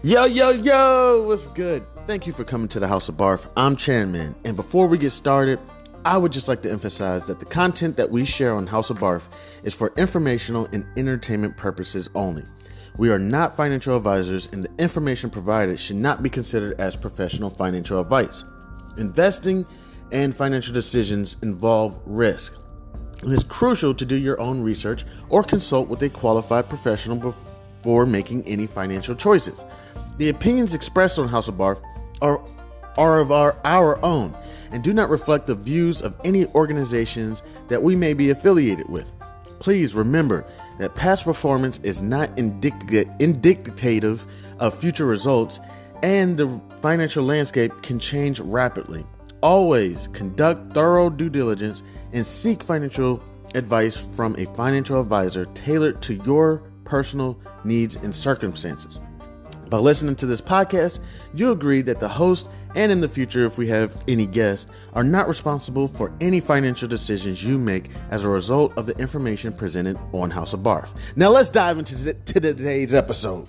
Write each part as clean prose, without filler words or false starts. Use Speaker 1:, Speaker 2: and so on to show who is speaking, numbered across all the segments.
Speaker 1: Yo, yo, yo, what's good? Thank you for coming to the House of B.A.R.F. I'm Chanman, and before we get started, I would just like to emphasize that the content that we share on House of B.A.R.F. is for informational and entertainment purposes only. We are not financial advisors, and the information provided should not be considered as professional financial advice. Investing and financial decisions involve risk. It is crucial to do your own research or consult with a qualified professional before making any financial choices. The opinions expressed on House of B.A.R.F. are of our own and do not reflect the views of any organizations that we may be affiliated with. Please remember that past performance is not indicative of future results, and the financial landscape can change rapidly. Always conduct thorough due diligence and seek financial advice from a financial advisor tailored to your personal needs and circumstances. By listening to this podcast, you agree that the host and in the future, if we have any guests, are not responsible for any financial decisions you make as a result of the information presented on House of B.A.R.F. Now let's dive into today's episode.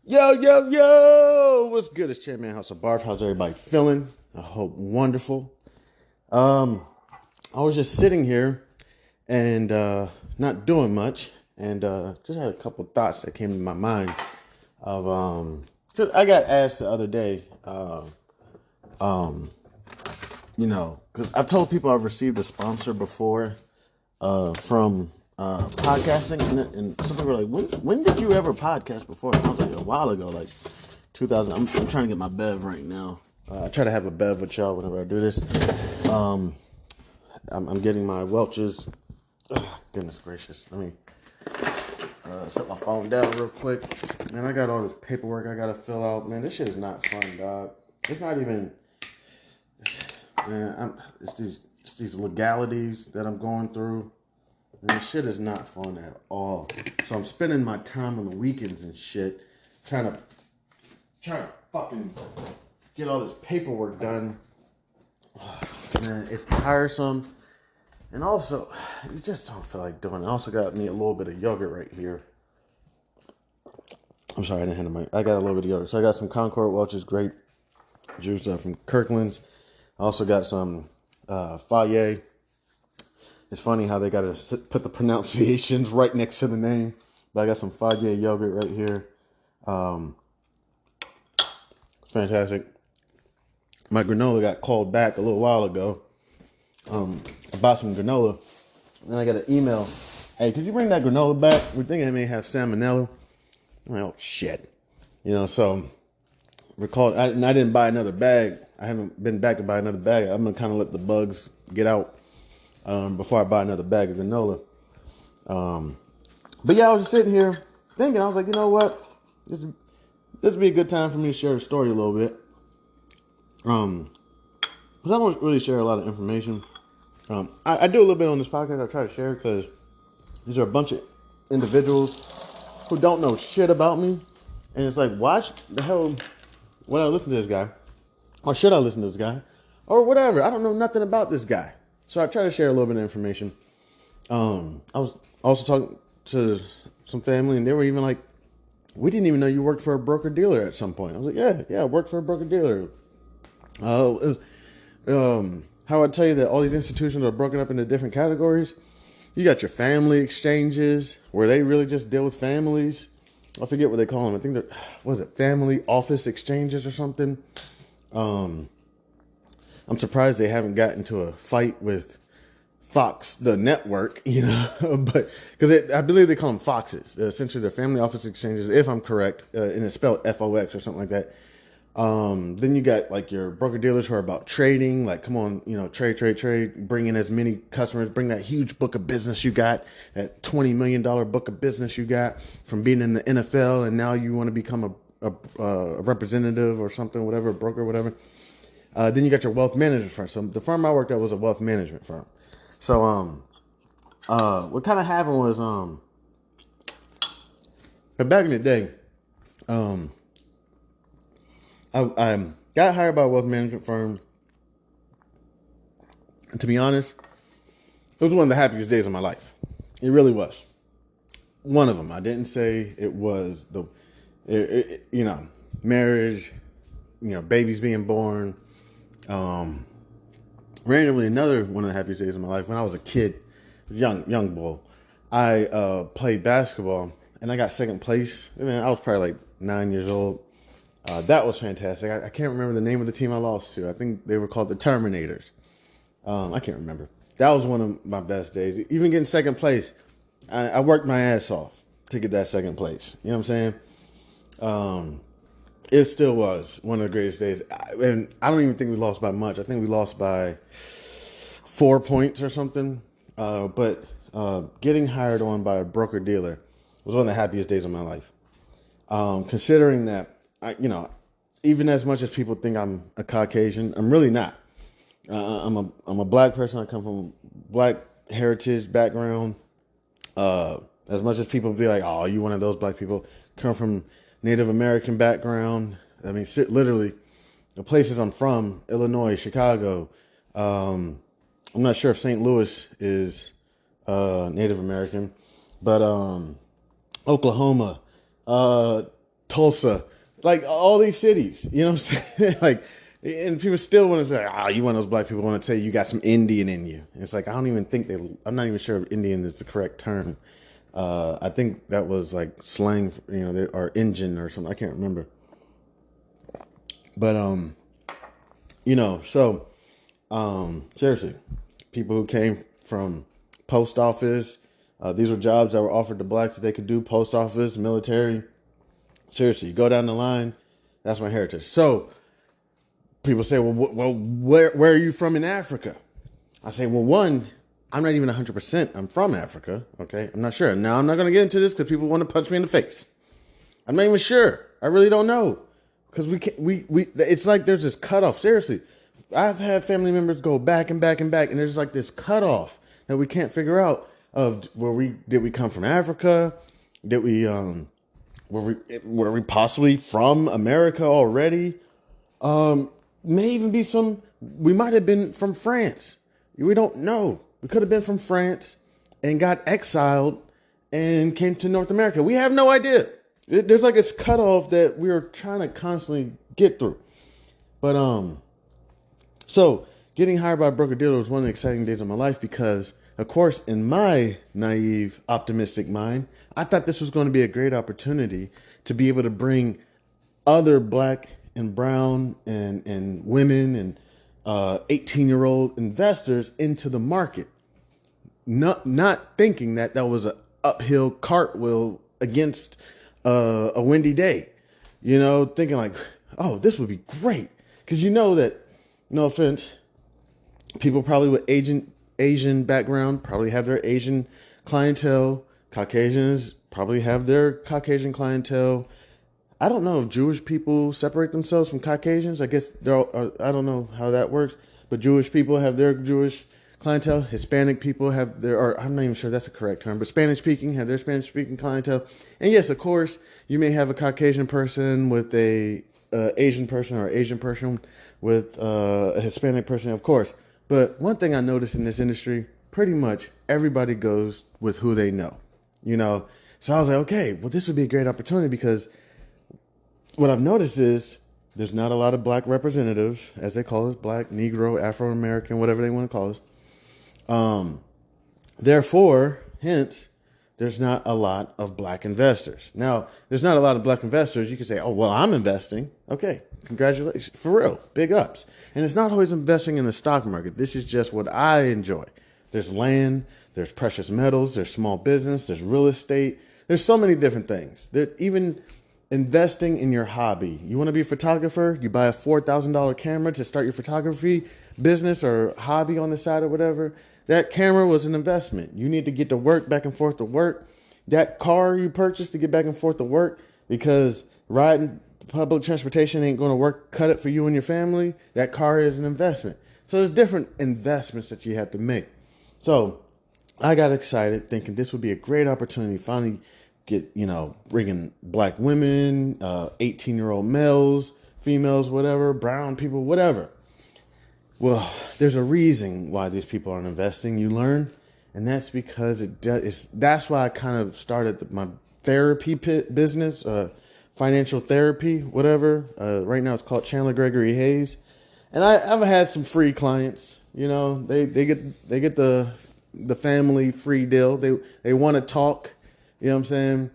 Speaker 1: Yo, yo, yo! What's good? It's Chairman House of B.A.R.F. How's everybody feeling? I hope wonderful. I was just sitting here and not doing much, and just had a couple thoughts that came to my mind of cause I got asked the other day, because I've told people I've received a sponsor before from podcasting, and some people were like, when did you ever podcast before? And I was like, a while ago, like 2000. I'm trying to get my bev right now. I try to have a bev with y'all whenever I do this. I'm getting my Welch's. Goodness gracious. Let me set my phone down real quick. Man, I got all this paperwork I gotta fill out. Man, this shit is not fun, dog. It's not even. Man, it's these legalities that I'm going through. And this shit is not fun at all. So I'm spending my time on the weekends and shit trying to fucking get all this paperwork done. Man, it's tiresome. And also, you just don't feel like doing it. I also got me a little bit of yogurt right here. I'm sorry, I didn't hand I got a little bit of yogurt. So I got some Concord Welch's grape juice from Kirkland's. I also got some Fayet. It's funny how they got to put the pronunciations right next to the name. But I got some Fayet yogurt right here. Fantastic. My granola got called back a little while ago. I bought some granola, and I got an email. Hey, could you bring that granola back? We're thinking it may have salmonella. I'm like, oh shit, So recall, I didn't buy another bag. I haven't been back to buy another bag. I'm gonna kind of let the bugs get out before I buy another bag of granola. But yeah, I was just sitting here thinking. I was like, you know what? This would be a good time for me to share the story a little bit. Because I don't really share a lot of information. I do a little bit on this podcast. I try to share because these are a bunch of individuals who don't know shit about me. And it's like, why the hell would I listen to this guy? Or should I listen to this guy? Or whatever. I don't know nothing about this guy. So I try to share a little bit of information. I was also talking to some family, and they were even like, we didn't even know you worked for a broker-dealer at some point. I was like, yeah, I worked for a broker-dealer. How I tell you that all these institutions are broken up into different categories. You got your family exchanges, where they really just deal with families. I forget what they call them. I think they're, family office exchanges or something. I'm surprised they haven't gotten into a fight with Fox, the network, but because I believe they call them Foxes. Essentially, they're family office exchanges, if I'm correct, and it's spelled FOX or something like that. Then you got like your broker dealers who are about trading, like, come on, trade, bring in as many customers, bring that huge book of business you got, that $20 million book of business you got from being in the NFL. And now you want to become a representative or something, whatever, a broker, whatever. Then you got your wealth management firm. So the firm I worked at was a wealth management firm. So, what kind of happened was, back in the day, I got hired by a wealth management firm. And to be honest, it was one of the happiest days of my life. It really was. one of them. I didn't say it was marriage, babies being born. Randomly, another one of the happiest days of my life when I was a kid, young boy. I played basketball and I got second place. And I was probably like 9 years old. That was fantastic. I can't remember the name of the team I lost to. I think they were called the Terminators. I can't remember. That was one of my best days. Even getting second place, I worked my ass off to get that second place. You know what I'm saying? It still was one of the greatest days. And I don't even think we lost by much. I think we lost by 4 points or something. But getting hired on by a broker dealer was one of the happiest days of my life. Considering that, even as much as people think I'm a Caucasian, I'm really not. I'm a black person. I come from a black heritage background. As much as people be like, "Oh, you one of those black people," come from Native American background. I mean, literally, the places I'm from, Illinois, Chicago. I'm not sure if St. Louis is Native American, but Oklahoma, Tulsa, like all these cities. You know what I'm saying? Like, and people still want to be like, you one of those black people want to tell you got some Indian in you. And it's like, I don't even think I'm not even sure if Indian is the correct term. I think that was like slang, or Indian or something. I can't remember. But, seriously, people who came from post office, these were jobs that were offered to blacks that they could do, post office, military. Seriously, you go down the line, that's my heritage. So people say, where are you from in Africa? I say, well, one, I'm not even 100%. I'm from Africa. Okay. I'm not sure. Now I'm not going to get into this because people want to punch me in the face. I'm not even sure. I really don't know because it's like there's this cutoff. Seriously. I've had family members go back and back and back, and there's like this cutoff that we can't figure out of did we come from Africa? Did we, were we possibly from America already? May even be we might have been from France. We don't know. We could have been from France and got exiled and came to North America. We have no idea. There's like this cutoff that we're trying to constantly get through. But, so getting hired by a broker dealer was one of the exciting days of my life because, of course, in my naive, optimistic mind, I thought this was going to be a great opportunity to be able to bring other black and brown and women and 18-year-old investors into the market. Not thinking that was an uphill cartwheel against a windy day. Thinking like, oh, this would be great. Because that, no offense, people probably with Asian background probably have their Asian clientele. Caucasians probably have their Caucasian clientele. I don't know if Jewish people separate themselves from Caucasians. I guess I don't know how that works, but Jewish people have their Jewish clientele. Hispanic people have or I'm not even sure that's the correct term, but Spanish speaking have their Spanish speaking clientele. And yes, of course, you may have a Caucasian person with a Asian person or Asian person with a Hispanic person, of course. But one thing I noticed in this industry, pretty much everybody goes with who they know, So I was like, okay, well, this would be a great opportunity because what I've noticed is there's not a lot of black representatives, as they call us, black, Negro, Afro-American, whatever they want to call us. Therefore, hence, there's not a lot of black investors. Now, there's not a lot of black investors. You can say, oh, well, I'm investing. Okay, congratulations. For real, big ups. And it's not always investing in the stock market. This is just what I enjoy. There's land, there's precious metals, there's small business, there's real estate. There's so many different things. Even investing in your hobby. You want to be a photographer? You buy a $4,000 camera to start your photography business or hobby on the side or whatever. That camera was an investment. You need to get to work, back and forth to work. That car you purchased to get back and forth to work because riding public transportation ain't going to cut it for you and your family. That car is an investment. So there's different investments that you have to make. So I got excited thinking this would be a great opportunity to finally get, bringing black women, 18-year-old males, females, whatever, brown people, whatever. Well, there's a reason why these people aren't investing. You learn And that's because that's why I kind of started my therapy business, financial therapy, whatever. Right now it's called Chandler Gregory Hayes. And I've had some free clients. They get the family free deal. They want to talk. You know what I'm saying?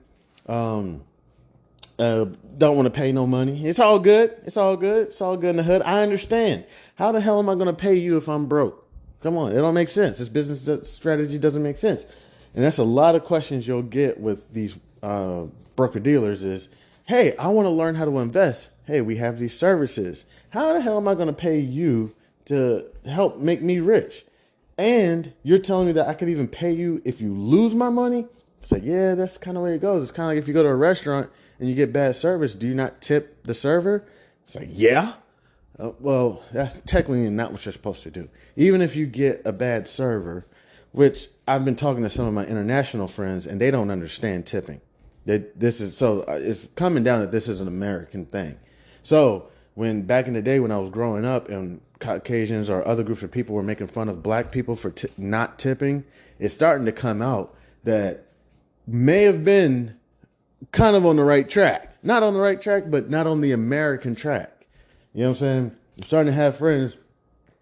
Speaker 1: Don't want to pay no money. It's all good. It's all good. It's all good in the hood. I understand. How the hell am I going to pay you if I'm broke? Come on, it don't make sense. This business strategy doesn't make sense. And that's a lot of questions you'll get with these broker dealers is, hey, I want to learn how to invest. Hey, we have these services. How the hell am I going to pay you to help make me rich? And you're telling me that I could even pay you if you lose my money? It's like, yeah, that's kind of the way it goes. It's kind of like if you go to a restaurant and you get bad service, do you not tip the server? It's like, yeah. Well, that's technically not what you're supposed to do. Even if you get a bad server, which I've been talking to some of my international friends, and they don't understand tipping. It's coming down that this is an American thing. So when back in the day when I was growing up and Caucasians or other groups of people were making fun of black people for not tipping, it's starting to come out that may have been kind of on the right track. Not on the right track, but not on the American track. You know what I'm saying? I'm starting to have friends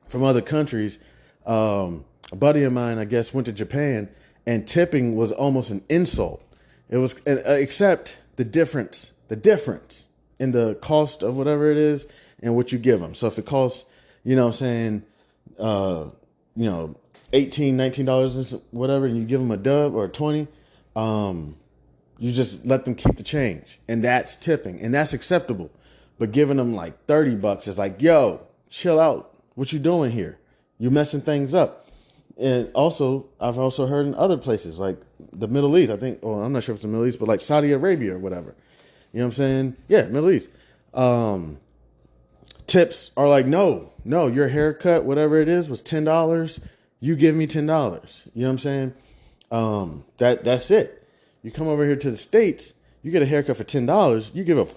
Speaker 1: from other countries. A buddy of mine, I guess, went to Japan, and tipping was almost an insult. It was, except the difference in the cost of whatever it is and what you give them. So if it costs, $18, $19, whatever, and you give them a dub or a 20, you just let them keep the change, and that's tipping, and that's acceptable. But giving them like $30 is like, yo, chill out. What you doing here? You're messing things up. And also, I've also heard in other places like the Middle East, I think, or I'm not sure if it's the Middle East, but like Saudi Arabia or whatever. You know what I'm saying? Yeah, Middle East. Tips are like, no, your haircut, whatever it is, was $10. You give me $10. You know what I'm saying? That's it. You come over here to the States, you get a haircut for $10, you give a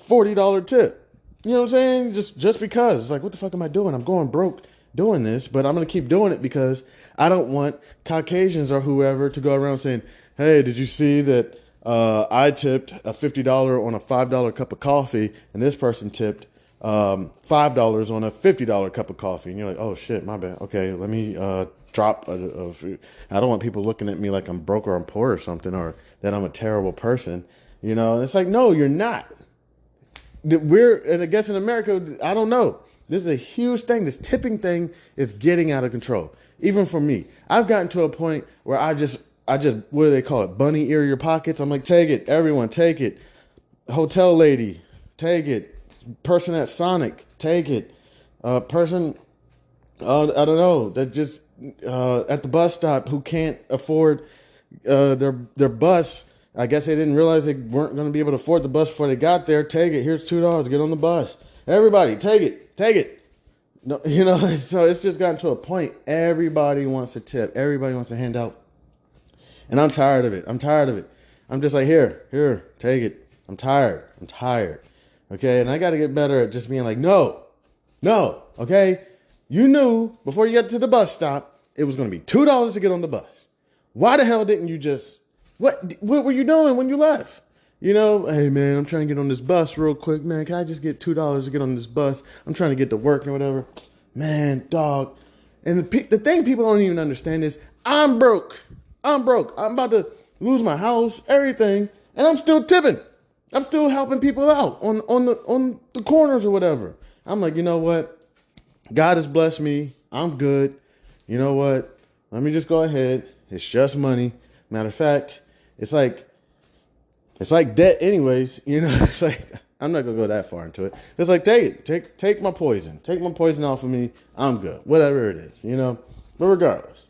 Speaker 1: $40 tip. You know what I'm saying? Just because. It's like, what the fuck am I doing? I'm going broke doing this, but I'm going to keep doing it because I don't want Caucasians or whoever to go around saying, hey, did you see that I tipped a $50 on a $5 cup of coffee and this person tipped $5 on a $50 cup of coffee? And you're like, oh shit, my bad. Okay, let me drop a I don't want people looking at me like I'm broke or I'm poor or something, or that I'm a terrible person. And it's like, no, you're not. And I guess in America, I don't know. This is a huge thing. This tipping thing is getting out of control. Even for me, I've gotten to a point where I just, what do they call it? Bunny ear your pockets. I'm like, take it. Everyone, take it. Hotel lady, take it. Person at Sonic, take it. Person, I don't know, that just at the bus stop who can't afford their bus. I guess they didn't realize they weren't going to be able to afford the bus before they got there. Take it. Here's $2. Get on the bus. Everybody, take it. Take it. No, so it's just gotten to a point. Everybody wants a tip. Everybody wants a handout. And I'm tired of it. I'm just like, here, take it. I'm tired. Okay. And I got to get better at just being like, no. Okay. You knew before you got to the bus stop, it was going to be $2 to get on the bus. Why the hell didn't you just... What were you doing when you left? Hey man, I'm trying to get on this bus real quick, man. Can I just get $2 to get on this bus? I'm trying to get to work or whatever. Man, dog. And the thing people don't even understand is I'm broke. I'm about to lose my house, everything, and I'm still tipping. I'm still helping people out on the corners or whatever. I'm like, you know what? God has blessed me. I'm good. You know what? Let me just go ahead. It's just money. Matter of fact, it's like debt anyways, it's like, I'm not going to go that far into it. It's like, take my poison. Take my poison off of me. I'm good. Whatever it is, but regardless.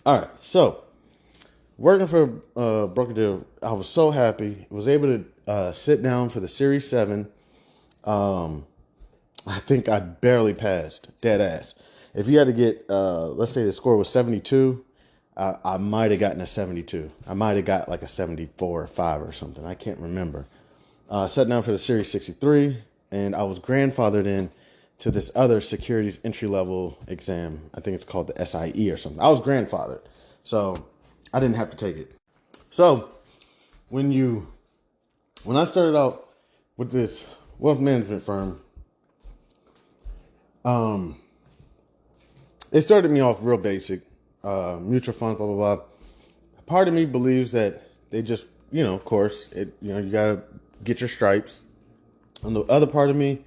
Speaker 1: All right. So working for broker dealer, I was so happy. I was able to sit down for the Series 7. I think I barely passed, dead ass. If you had to get, let's say the score was 72, I might have gotten a 72. I might have got like a 74 or 5 or something. I can't remember. Sat down for the Series 63, and I was grandfathered in to this other securities entry-level exam. I think it's called the SIE or something. I was grandfathered. So I didn't have to take it. So when I started out with this wealth management firm, it started me off real basic, mutual funds, blah, blah, blah. Part of me believes that they just, of course, you got to get your stripes. And the other part of me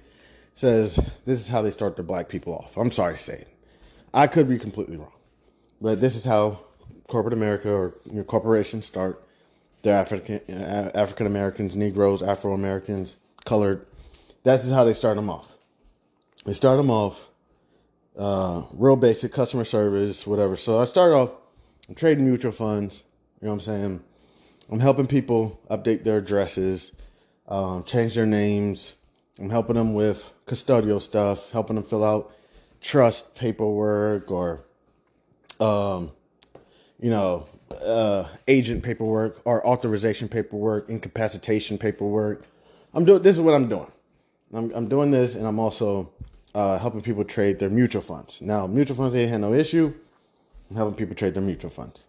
Speaker 1: says this is how they start their black people off. I'm sorry to say it. I could be completely wrong. But this is how corporate America or corporations start their African Americans, Negroes, Afro Americans, colored. That's how they start them off. They start them off real basic customer service, whatever. So I started off, I'm trading mutual funds. You know what I'm saying? I'm helping people update their addresses, change their names. I'm helping them with custodial stuff, helping them fill out trust paperwork or, agent paperwork or authorization paperwork, incapacitation paperwork. This is what I'm doing. I'm doing this, and I'm also helping people trade their mutual funds. Now, mutual funds, they had no issue. I'm helping people trade their mutual funds.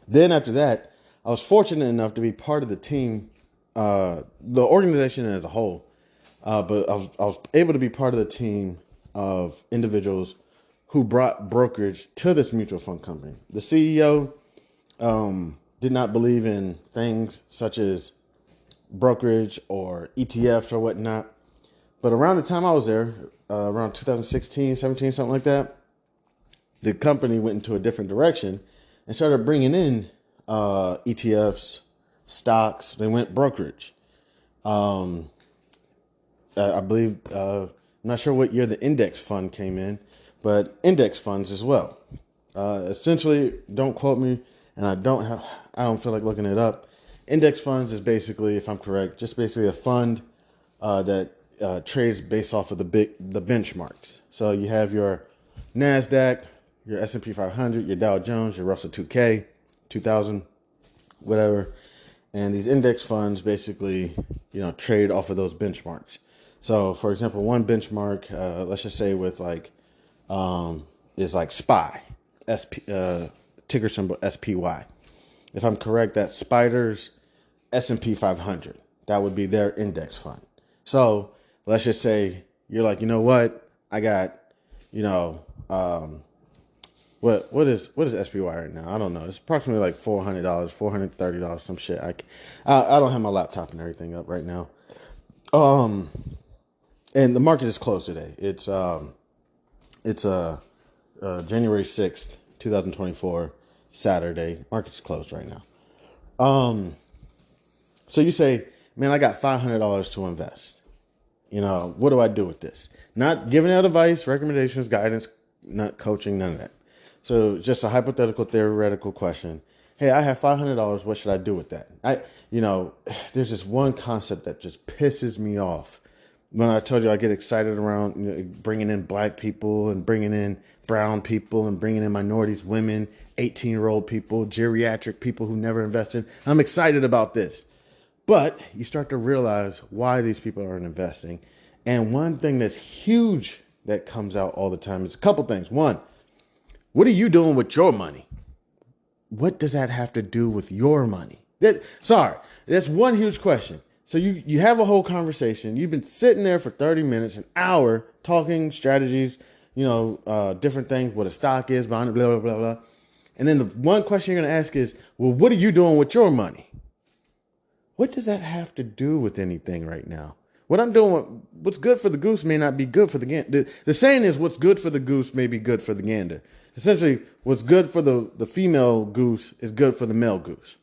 Speaker 1: Then after that, I was fortunate enough to be part of the team, the organization as a whole. But I was able to be part of the team of individuals who brought brokerage to this mutual fund company. The CEO did not believe in things such as brokerage or ETFs or whatnot. But around the time I was there, around 2016, 17, something like that, the company went into a different direction and started bringing in ETFs, stocks. They went brokerage. I believe, I'm not sure what year the index fund came in, but index funds as well. Essentially, don't quote me, and I don't feel like looking it up. Index funds is basically, if I'm correct, just basically a fund that trades based off of the benchmarks. So you have your NASDAQ, your S&P 500, your Dow Jones, your Russell 2000, whatever. And these index funds basically, trade off of those benchmarks. So, for example, one benchmark, let's just say with is like SPY, ticker symbol SPY. If I'm correct, that's Spider's S&P 500. That would be their index fund. So let's just say you're like, you know what? I got, what is SPY right now? I don't know. It's approximately like $400, $430, some shit. I don't have my laptop and everything up right now. And the market is closed today. It's January 6th, 2024, Saturday. Market's closed right now. So you say, man, I got $500 to invest. What do I do with this? Not giving out advice, recommendations, guidance, not coaching, none of that. So just a hypothetical, theoretical question. Hey, I have $500. What should I do with that? There's this one concept that just pisses me off. When I told you I get excited around bringing in black people and bringing in brown people and bringing in minorities, women, 18-year-old people, geriatric people who never invested. I'm excited about this. But you start to realize why these people aren't investing. And one thing that's huge that comes out all the time is a couple things. One, what are you doing with your money? What does that have to do with your money? That's one huge question. So you have a whole conversation. You've been sitting there for 30 minutes, an hour, talking strategies, different things, what a stock is, blah, blah, blah, blah. And then the one question you're going to ask is, well, what are you doing with your money? What does that have to do with anything right now? What I'm doing, what's good for the goose may not be good for the gander. The saying is what's good for the goose may be good for the gander. Essentially, what's good for the female goose is good for the male goose.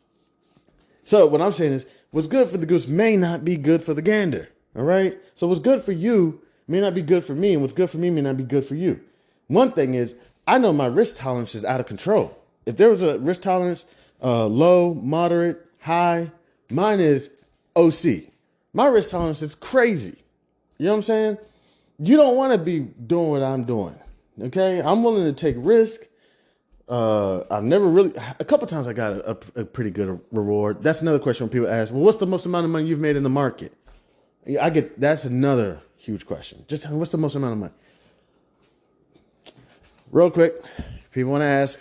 Speaker 1: So what I'm saying is what's good for the goose may not be good for the gander. All right. So what's good for you may not be good for me. And what's good for me may not be good for you. One thing is I know my risk tolerance is out of control. If there was a risk tolerance, low, moderate, high, mine is OC. My risk tolerance is crazy. You know what I'm saying? You don't want to be doing what I'm doing. Okay. I'm willing to take risk. I've never really, a couple times I got a pretty good reward. That's another question when people ask, well, what's the most amount of money you've made in the market? That's another huge question. Just what's the most amount of money? Real quick, People want to ask.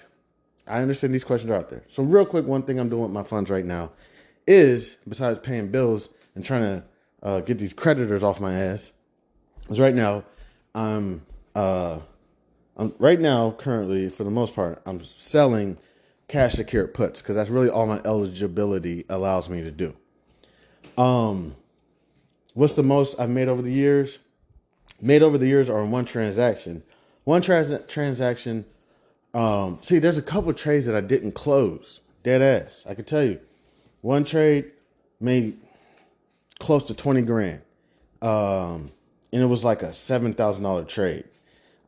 Speaker 1: I understand these questions are out there. So real quick, one thing I'm doing with my funds right now is, besides paying bills and trying to get these creditors off my ass, is right now I'm right now currently, for the most part, I'm selling cash secured puts because that's really all my eligibility allows me to do. What's the most I've made over the years? Made over the years are in one transaction. Transaction. See, there's a couple of trades that I didn't close. Dead ass. I could tell you, one trade made close to 20 grand, and it was like a $7,000 trade.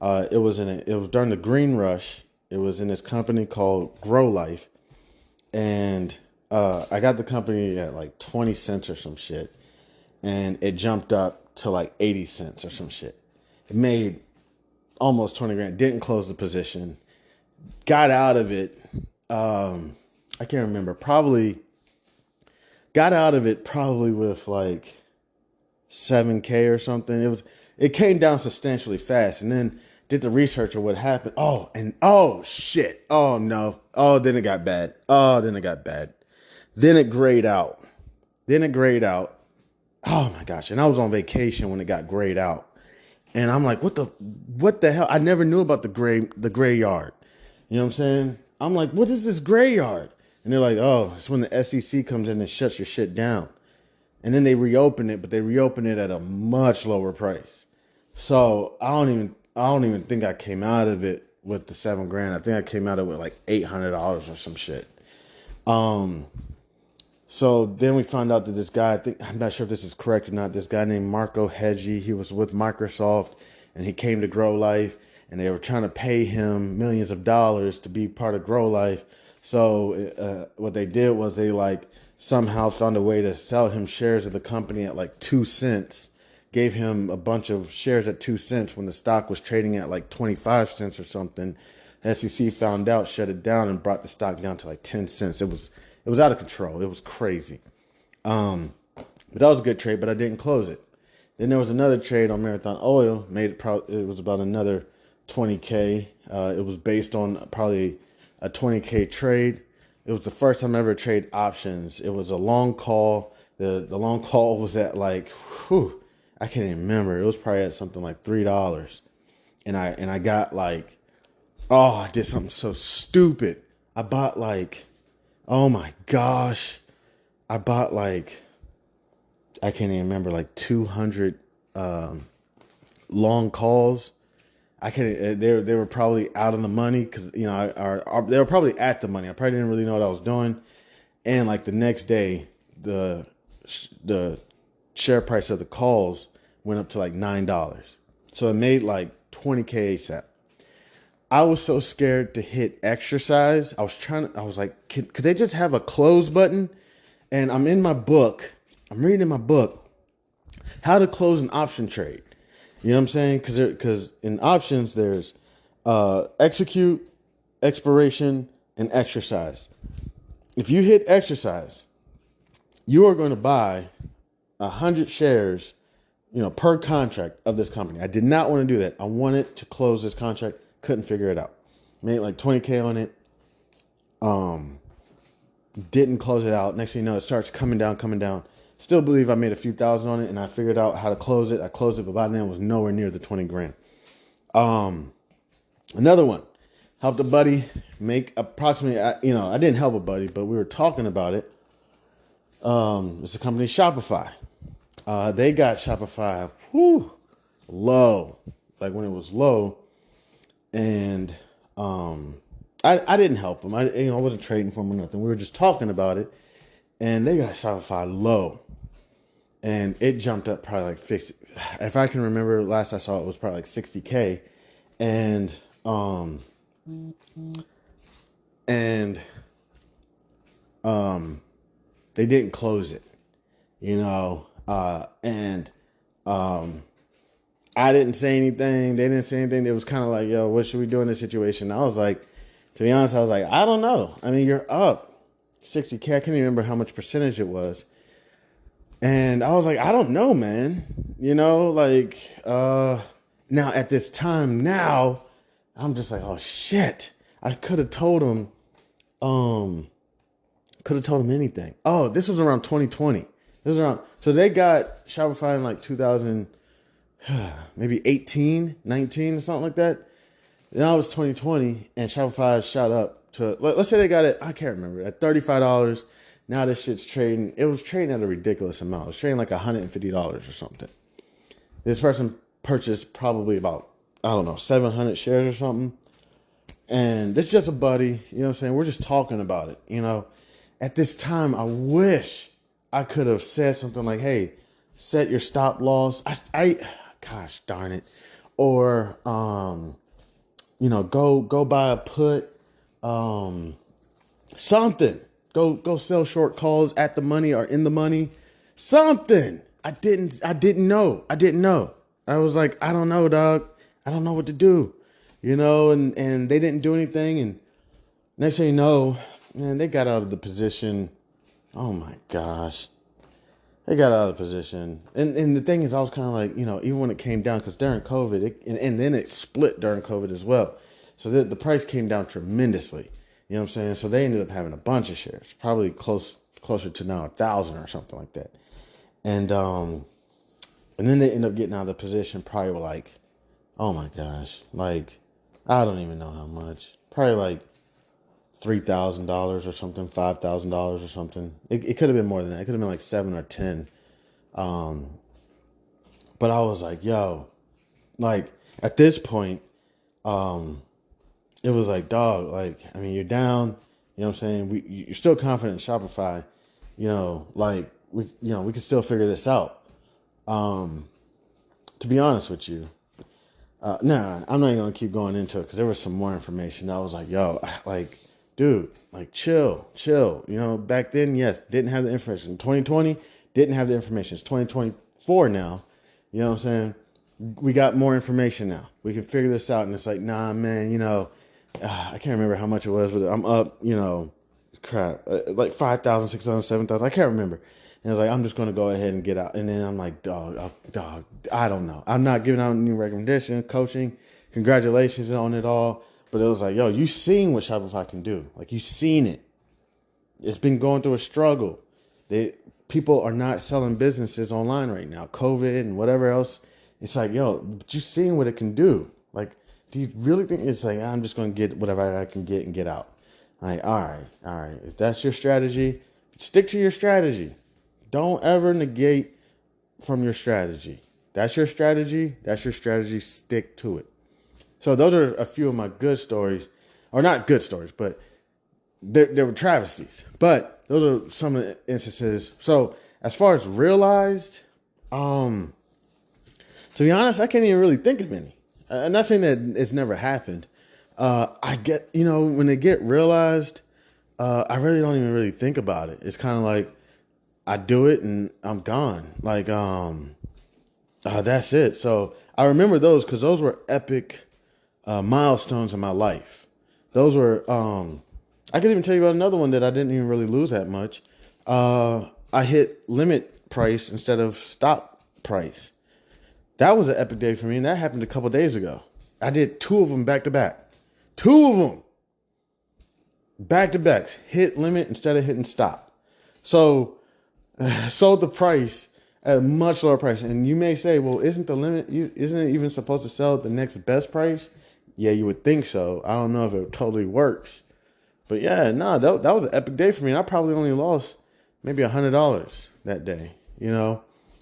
Speaker 1: It was during the green rush. It was in this company called Grow Life, and I got the company at like 20 cents or some shit, and it jumped up to like 80 cents or some shit. It made almost 20 grand. Didn't close the position. Got out of it. I can't remember. Probably got out of it probably with like 7K or something. It came down substantially fast, and then did the research of what happened. Oh shit. Oh no. Oh, then it got bad. Then it grayed out. Oh my gosh. And I was on vacation when it got grayed out. And I'm like, what the hell? I never knew about the gray yard. You know what I'm saying? I'm like, what is this gray yard? And they're like, oh, it's when the SEC comes in and shuts your shit down. And then they reopen it, but they reopen it at a much lower price. So I don't even think I came out of it with the 7 grand. I think I came out of it with like $800 or some shit. So then we found out that this guy, I'm not sure if this is correct or not, this guy named Marco Hedgie, he was with Microsoft and he came to Grow Life and they were trying to pay him millions of dollars to be part of Grow Life. So what they did was they like somehow found a way to sell him shares of the company at like 2 cents, gave him a bunch of shares at 2 cents when the stock was trading at like 25 cents or something. SEC found out, shut it down, and brought the stock down to like 10 cents. It was out of control. It was crazy. But that was a good trade, but I didn't close it. Then there was another trade on Marathon Oil. It was about another 20K. It was based on probably a 20K trade. It was the first time I ever traded options. It was a long call. The long call was at like, I can't even remember. It was probably at something like $3. And I got like, I did something so stupid. I bought like, oh my gosh. I bought like, I can't even remember, like 200 long calls. I can't. They were probably out of the money because they were probably at the money. I probably didn't really know what I was doing, and like the next day, the share price of the calls went up to like $9. So it made like 20K ASAP. I was so scared to hit exercise. I was like, could they just have a close button? And I'm in my book. I'm reading in my book how to close an option trade. You know what I'm saying? Because in options, there's execute, expiration, and exercise. If you hit exercise, you are going to buy 100 shares, per contract of this company. I did not want to do that. I wanted to close this contract. Couldn't figure it out. Made like 20K on it. Didn't close it out. Next thing you know, it starts coming down. Still believe I made a few thousand on it, and I figured out how to close it. I closed it, but by then it was nowhere near the 20 grand. Another one. Helped a buddy make approximately, I didn't help a buddy, but we were talking about it. It's a company, Shopify. They got Shopify, low. Like when it was low. And I didn't help them. I wasn't trading for them or nothing. We were just talking about it. And they got Shopify low. And it jumped up probably like 50. If I can remember, last I saw it was probably like 60K. And they didn't close it, I didn't say anything. They didn't say anything. It was kind of like, yo, what should we do in this situation? I was like, to be honest, I don't know. I mean, you're up 60K. I can't even remember how much percentage it was. And I was like, I don't know, man. Now at this time now, I'm just like, oh shit. I could have told him, anything. Oh, this was around 2020. So they got Shopify in like 2000, maybe 18, 19 or something like that. Now it was 2020 and Shopify shot up to, let's say they got it, I can't remember, at $35. Now this shit's trading, it was trading at a ridiculous amount. It was trading like $150 or something. This person purchased probably about, I don't know, 700 shares or something. And this is just a buddy, you know what I'm saying? We're just talking about it, you know? At this time, I wish I could have said something like, hey, set your stop loss. Gosh darn it. Or, go buy a put, something. Go sell short calls at the money or in the money. Something. I didn't know. I was like, I don't know, dog. I don't know what to do. And they didn't do anything. And next thing you know, man, they got out of the position. Oh my gosh. They got out of the position. And the thing is, I was kind of like, even when it came down, because during COVID, and then it split during COVID as well. So the price came down tremendously. You know what I'm saying? So they ended up having a bunch of shares, probably closer to now 1,000 or something like that. And then they end up getting out of the position probably like, oh my gosh, like, I don't even know how much. Probably like $3,000 or something, $5,000 or something. It could have been more than that. It could have been like 7 or 10. But I was like, yo, like at this point, it was like, dog, like, I mean, you're down, you know what I'm saying? You're still confident in Shopify, like we can still figure this out. To be honest with you, nah, I'm not even gonna keep going into it because there was some more information. I was like, yo, like, dude, like chill. Back then, yes, didn't have the information. 2020, didn't have the information. It's 2024 now. You know what I'm saying? We got more information now. We can figure this out. And it's like, nah, man, I can't remember how much it was, but I'm up, like 5,000, 6,000, 7,000. I can't remember. And I was like, I'm just going to go ahead and get out. And then I'm like, dog, I don't know. I'm not giving out any recommendation, coaching. Congratulations on it all. But it was like, yo, you seen what Shopify can do. Like, you seen it. It's been going through a struggle. People are not selling businesses online right now. COVID and whatever else. It's like, yo, but you seen what it can do. Like, do you really think it's like, I'm just going to get whatever I can get and get out? Like, all right. If that's your strategy, stick to your strategy. Don't ever negate from your strategy. That's your strategy. Stick to it. So those are a few of my good stories, or not good stories, but there were travesties. But those are some of the instances. So as far as realized, to be honest, I can't even really think of any. I'm not saying that it's never happened. I get, when they get realized, I really don't even really think about it. It's kind of like I do it and I'm gone. Like, that's it. So I remember those because those were epic milestones in my life. Those were, I could even tell you about another one that I didn't even really lose that much. I hit limit price instead of stop price. That was an epic day for me, and that happened a couple days ago. I did 2 of them back to back. 2 of them back to backs. Hit limit instead of hitting stop. So sold the price at a much lower price. And you may say, well, isn't the limit, isn't it even supposed to sell at the next best price? Yeah, you would think so. I don't know if it totally works. But yeah, no, that was an epic day for me. I probably only lost maybe $100 that day,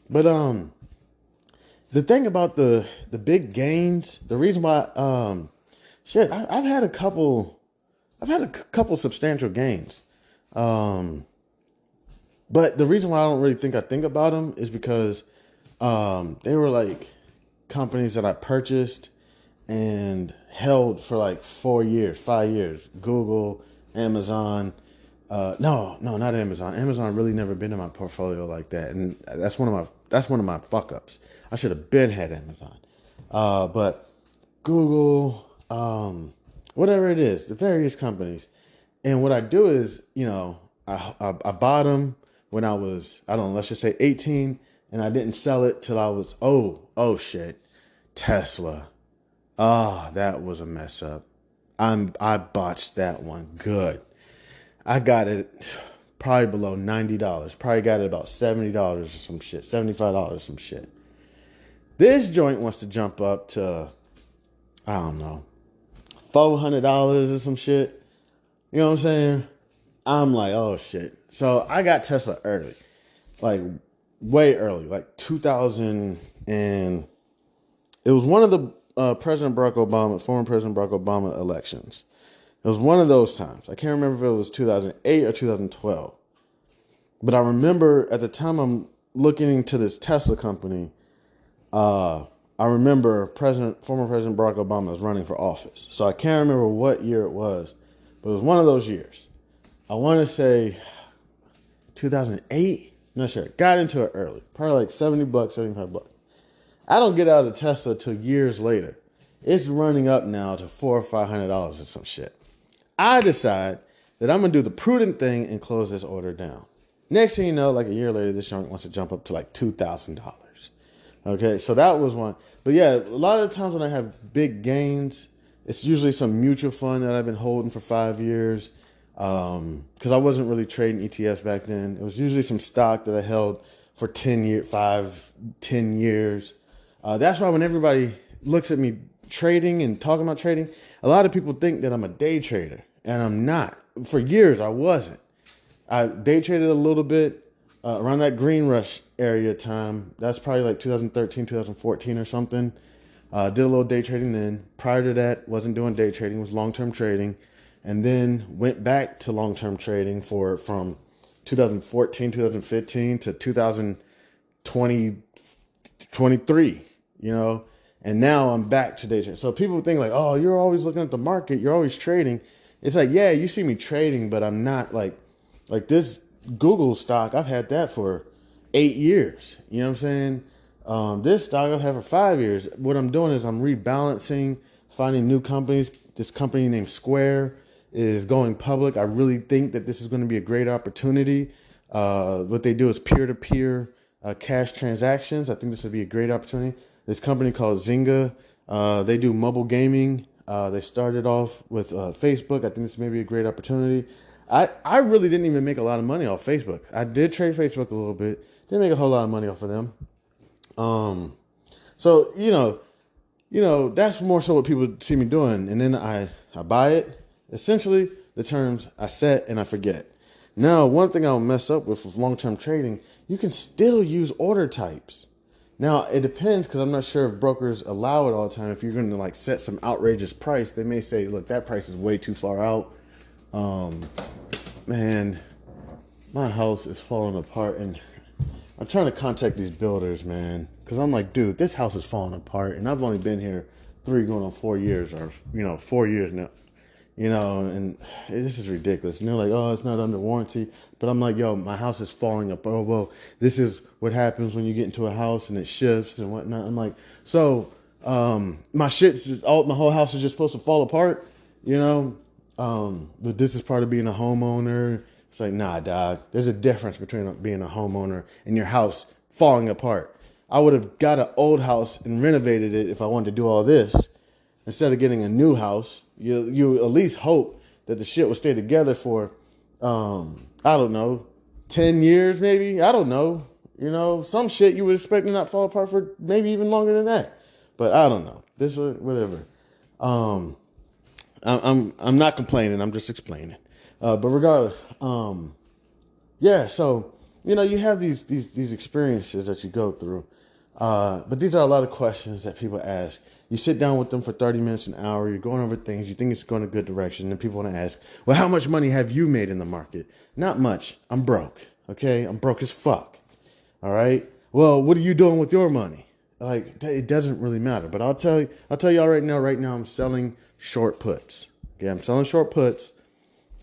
Speaker 1: But the thing about the big gains, the reason why, I've had a couple substantial gains. But the reason why I don't really think about them is because, they were like companies that I purchased and held for like 4 years, 5 years. Google, Amazon. No, not Amazon. Amazon really never been in my portfolio like that. And that's one of my fuck ups. I should have been had Amazon. But Google, whatever it is, the various companies. And what I do is, I bought them when I was, I don't know, let's just say 18, and I didn't sell it till I was, oh shit, Tesla. That was a mess up. I botched that one good. I got it probably below $90. Probably got it about $70 or some shit, $75 some shit. This joint wants to jump up to, I don't know, $400 or some shit. You know what I'm saying? I'm like, oh shit. So I got Tesla early, like way early, like 2000, and it was one of the former President Barack Obama elections. It was one of those times. I can't remember if it was 2008 or 2012. But I remember at the time I'm looking into this Tesla company, I remember former President Barack Obama was running for office. So I can't remember what year it was, but it was one of those years. I want to say 2008. Not sure. Got into it early. Probably like $70, $75. I don't get out of Tesla till years later. It's running up now to $400 or $500 or some shit. I decide that I'm going to do the prudent thing and close this order down. Next thing you know, like a year later, this joint wants to jump up to like $2,000. Okay, so that was one. But yeah, a lot of the times when I have big gains, it's usually some mutual fund that I've been holding for 5 years. Because I wasn't really trading ETFs back then. It was usually some stock that I held for 10 years, 10 years. That's why when everybody looks at me trading and talking about trading, a lot of people think that I'm a day trader, and I'm not. For years, I wasn't. I day traded a little bit around that green rush area time. That's probably like 2013, 2014 or something. Did a little day trading then. Prior to that, wasn't doing day trading, was long-term trading. And then went back to long-term trading from 2014, 2015 to 2020, 23, you know. And now I'm back to day trading. So people think like, oh, you're always looking at the market. You're always trading. It's like, yeah, you see me trading, but I'm not like this Google stock. I've had that for 8 years. You know what I'm saying? This stock I've had for 5 years. What I'm doing is I'm rebalancing, finding new companies. This company named Square is going public. I really think that this is going to be a great opportunity. What they do is peer-to-peer cash transactions. I think this would be a great opportunity. This company called Zynga, they do mobile gaming. They started off with Facebook. I think this may be a great opportunity. I really didn't even make a lot of money off Facebook. I did trade Facebook a little bit. Didn't make a whole lot of money off of them. So, you know, that's more so what people see me doing. And then I buy it. Essentially, the terms I set and I forget. Now, one thing I'll mess up with long-term trading, you can still use order types. Now, it depends because I'm not sure if brokers allow it all the time. If you're going to like set some outrageous price, they may say, look, that price is way too far out. Man, my house is falling apart and I'm trying to contact these builders, man, because I'm like, dude, this house is falling apart and I've only been here 3 going on 4 years or, 4 years now. And this is ridiculous. And they're like, oh, it's not under warranty. But I'm like, yo, my house is falling apart. Oh, well, this is what happens when you get into a house and it shifts and whatnot. I'm like, so my whole house is just supposed to fall apart, but this is part of being a homeowner. It's like, nah, dog, there's a difference between being a homeowner and your house falling apart. I would have got an old house and renovated it if I wanted to do all this. Instead of getting a new house, you at least hope that the shit will stay together for, I don't know, 10 years maybe. I don't know. Some shit you would expect to not fall apart for maybe even longer than that. But I don't know. Whatever. I'm not complaining. I'm just explaining. But regardless, yeah. So you have these experiences that you go through. But these are a lot of questions that people ask. You sit down with them for 30 minutes, an hour. You're going over things. You think it's going a good direction. And people want to ask, well, how much money have you made in the market? Not much. I'm broke. Okay. I'm broke as fuck. All right. Well, what are you doing with your money? Like, it doesn't really matter. But I'll tell y'all right now, I'm selling short puts. Okay. I'm selling short puts.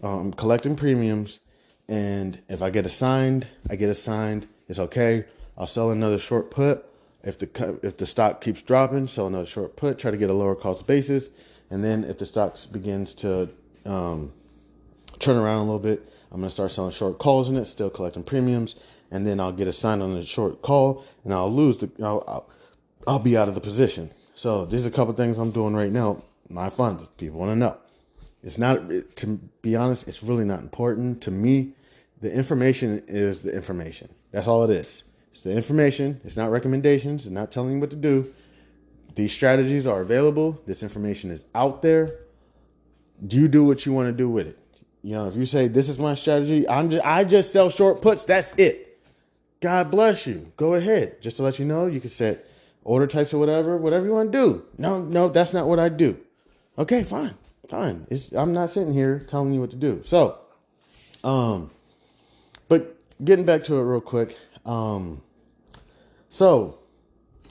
Speaker 1: I'm collecting premiums. And if I get assigned, I get assigned. It's okay. I'll sell another short put. If the stock keeps dropping, sell another short put, try to get a lower cost basis. And then if the stock begins to turn around a little bit, I'm going to start selling short calls in it, still collecting premiums. And then I'll get assigned on the short call and I'll lose I'll be out of the position. So these are a couple things I'm doing right now. My funds, if people want to know. It's not, to be honest, it's really not important to me. The information is the information. That's all it is. It's the information. It's not recommendations. It's not telling you what to do. These strategies are available. This information is out there. You do what you want to do with it. If you say this is my strategy, I just sell short puts. That's it. God bless you. Go ahead. Just to let you know, you can set order types or whatever you want to do. No, that's not what I do. Okay, fine. I'm not sitting here telling you what to do. So, but getting back to it real quick. So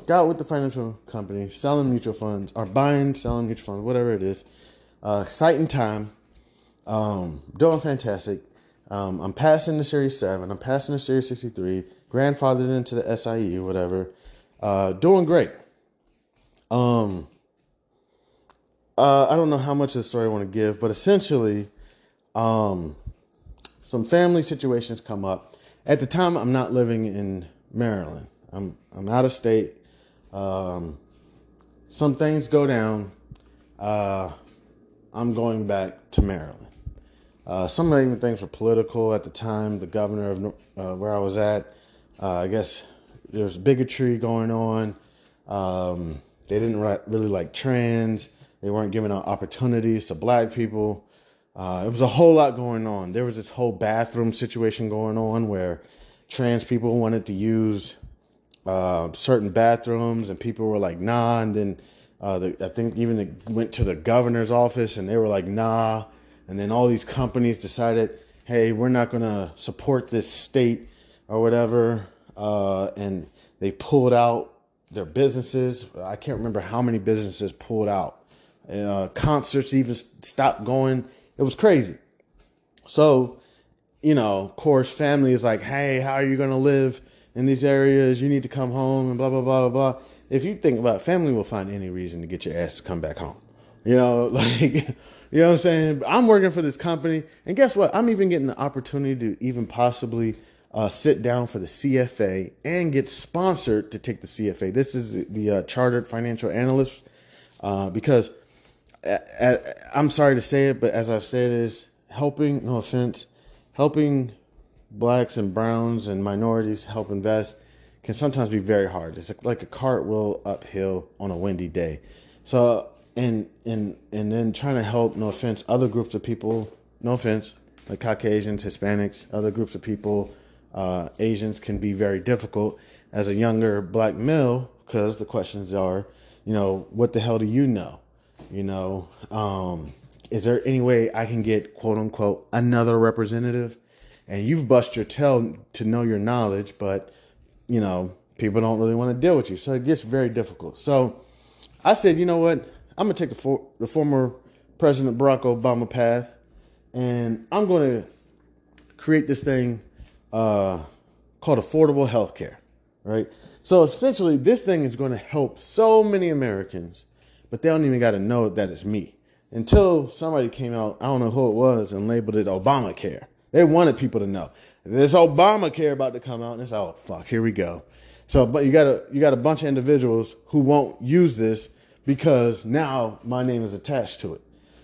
Speaker 1: got with the financial company, selling mutual funds, or buying, selling mutual funds, whatever it is. Exciting time. Doing fantastic. I'm passing the Series 7. I'm passing the Series 63. Grandfathered into the SIE, whatever. Doing great. I don't know how much of the story I want to give, but essentially, some family situations come up. At the time, I'm not living in Maryland. I'm out of state. Some things go down. I'm going back to Maryland. Some even things were political at the time. The governor of where I was at, I guess there was bigotry going on. They didn't really like trans. They weren't giving out opportunities to black people. It was a whole lot going on. There was this whole bathroom situation going on where trans people wanted to use certain bathrooms, and people were like, nah. And then I think even it went to the governor's office, and they were like, nah. And then all these companies decided, hey, we're not going to support this state or whatever. And they pulled out their businesses. I can't remember how many businesses pulled out. Concerts even stopped going. It was crazy. So, of course, family is like, hey, how are you going to live in these areas? You need to come home and blah, blah, blah, blah, blah. If you think about it, family will find any reason to get your ass to come back home. You know what I'm saying? I'm working for this company. And guess what? I'm even getting the opportunity to even possibly sit down for the CFA and get sponsored to take the CFA. This is the Chartered Financial Analyst, because I'm sorry to say it, but as I've said, is helping, no offense, helping blacks and browns and minorities help invest can sometimes be very hard. It's like a cartwheel uphill on a windy day. So, and then trying to help, no offense, other groups of people, no offense, like Caucasians, Hispanics, other groups of people, Asians, can be very difficult as a younger black male, because the questions are, what the hell do you know? Is there any way I can get, quote unquote, another representative? And you've bust your tail to know your knowledge, but, people don't really want to deal with you. So it gets very difficult. So I said, you know what? I'm going to take the former President Barack Obama path, and I'm going to create this thing called affordable health care, right? So essentially, this thing is going to help so many Americans, but they don't even got to know that it's me. Until somebody came out, I don't know who it was, and labeled it Obamacare. They wanted people to know. There's Obamacare about to come out, and it's, oh, fuck, here we go. So, but you got a bunch of individuals who won't use this because now my name is attached to it.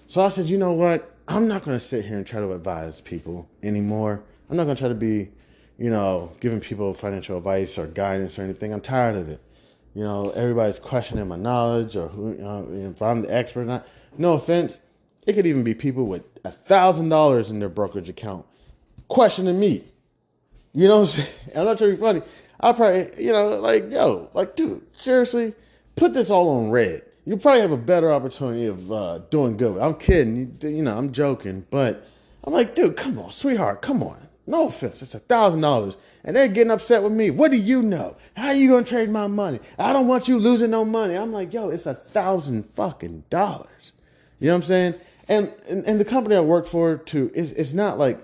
Speaker 1: So I said, you know what? I'm not going to sit here and try to advise people anymore. I'm not going to try to be, giving people financial advice or guidance or anything. I'm tired of it. Everybody's questioning my knowledge or who, if I'm the expert or not. No offense. It could even be people with $1,000 in their brokerage account questioning me. You know what I'm saying? I'm not trying to be funny. I'll probably, dude, seriously, put this all on red. You probably have a better opportunity of doing good. I'm kidding. I'm joking. But I'm like, dude, come on, sweetheart, come on. No offense, it's $1,000. And they're getting upset with me. What do you know? How are you going to trade my money? I don't want you losing no money. I'm like, yo, it's $1,000 fucking dollars. You know what I'm saying? And the company I work for, too, it's not like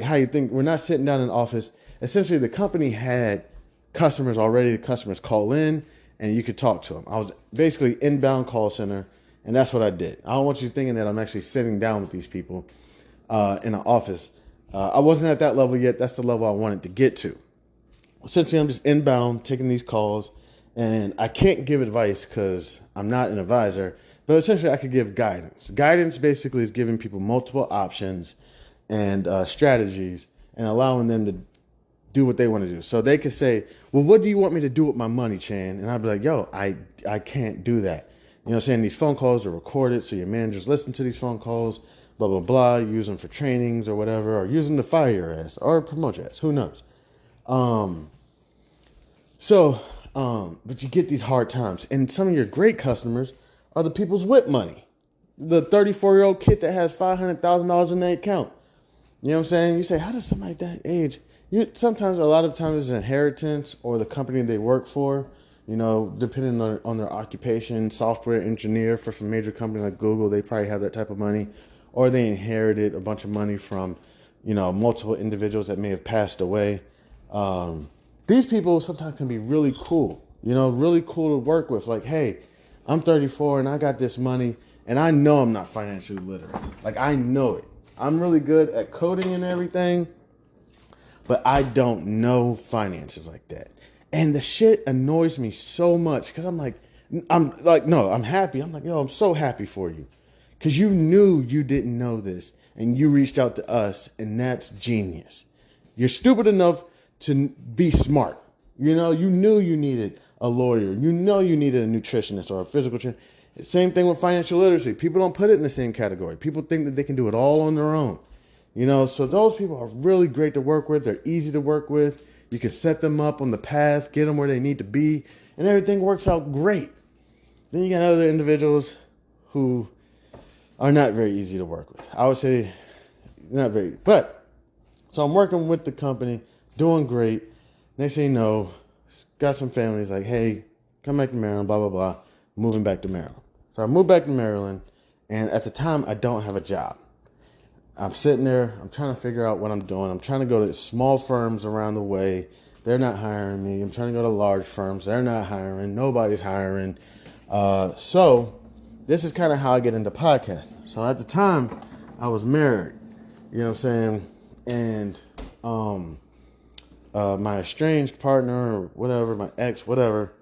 Speaker 1: how you think. We're not sitting down in the office. Essentially, the company had customers already. The customers call in, and you could talk to them. I was basically inbound call center, and that's what I did. I don't want you thinking that I'm actually sitting down with these people in an office. I wasn't at that level yet. That's the level I wanted to get to. Essentially, I'm just inbound, taking these calls, and I can't give advice because I'm not an advisor, But essentially, I could give guidance. Guidance basically is giving people multiple options and strategies and allowing them to do what they want to do. So they could say, well, what do you want me to do with my money, Chan? And I'd be like, yo, I can't do that. You know what I'm saying? These phone calls are recorded, so your managers listen to these phone calls, blah, blah, blah. Use them for trainings or whatever, or use them to fire your ass or promote your ass. Who knows? But you get these hard times. And some of your great customers are the people's with money. The 34-year-old kid that has $500,000 in their account. You know what I'm saying? You say, how does somebody that age? Sometimes, a lot of times, it's inheritance or the company they work for. You know, depending on their occupation, software engineer for some major company like Google, they probably have that type of money. Or they inherited a bunch of money from, multiple individuals that may have passed away. These people sometimes can be really cool, really cool to work with. Like, hey, I'm 34 and I got this money and I know I'm not financially literate. Like, I know it. I'm really good at coding and everything, but I don't know finances like that. And the shit annoys me so much because I'm like, no, I'm happy. I'm like, yo, I'm so happy for you. Because you knew you didn't know this and you reached out to us, and that's genius. You're stupid enough to be smart. You knew you needed a lawyer. You needed a nutritionist or a physical trainer. Same thing with financial literacy. People don't put it in the same category. People think that they can do it all on their own. So those people are really great to work with. They're easy to work with. You can set them up on the path, get them where they need to be, and everything works out great. Then you got other individuals who are not very easy to work with. I would say not very. But, so I'm working with the company, doing great. Next thing you know, got some families like, hey, come back to Maryland, blah, blah, blah. Moving back to Maryland. So I moved back to Maryland, and at the time, I don't have a job. I'm sitting there. I'm trying to figure out what I'm doing. I'm trying to go to small firms around the way. They're not hiring me. I'm trying to go to large firms. They're not hiring. Nobody's hiring. So this is kind of how I get into podcasting. So at the time, I was married. You know what I'm saying? And my estranged partner or whatever, my ex, whatever,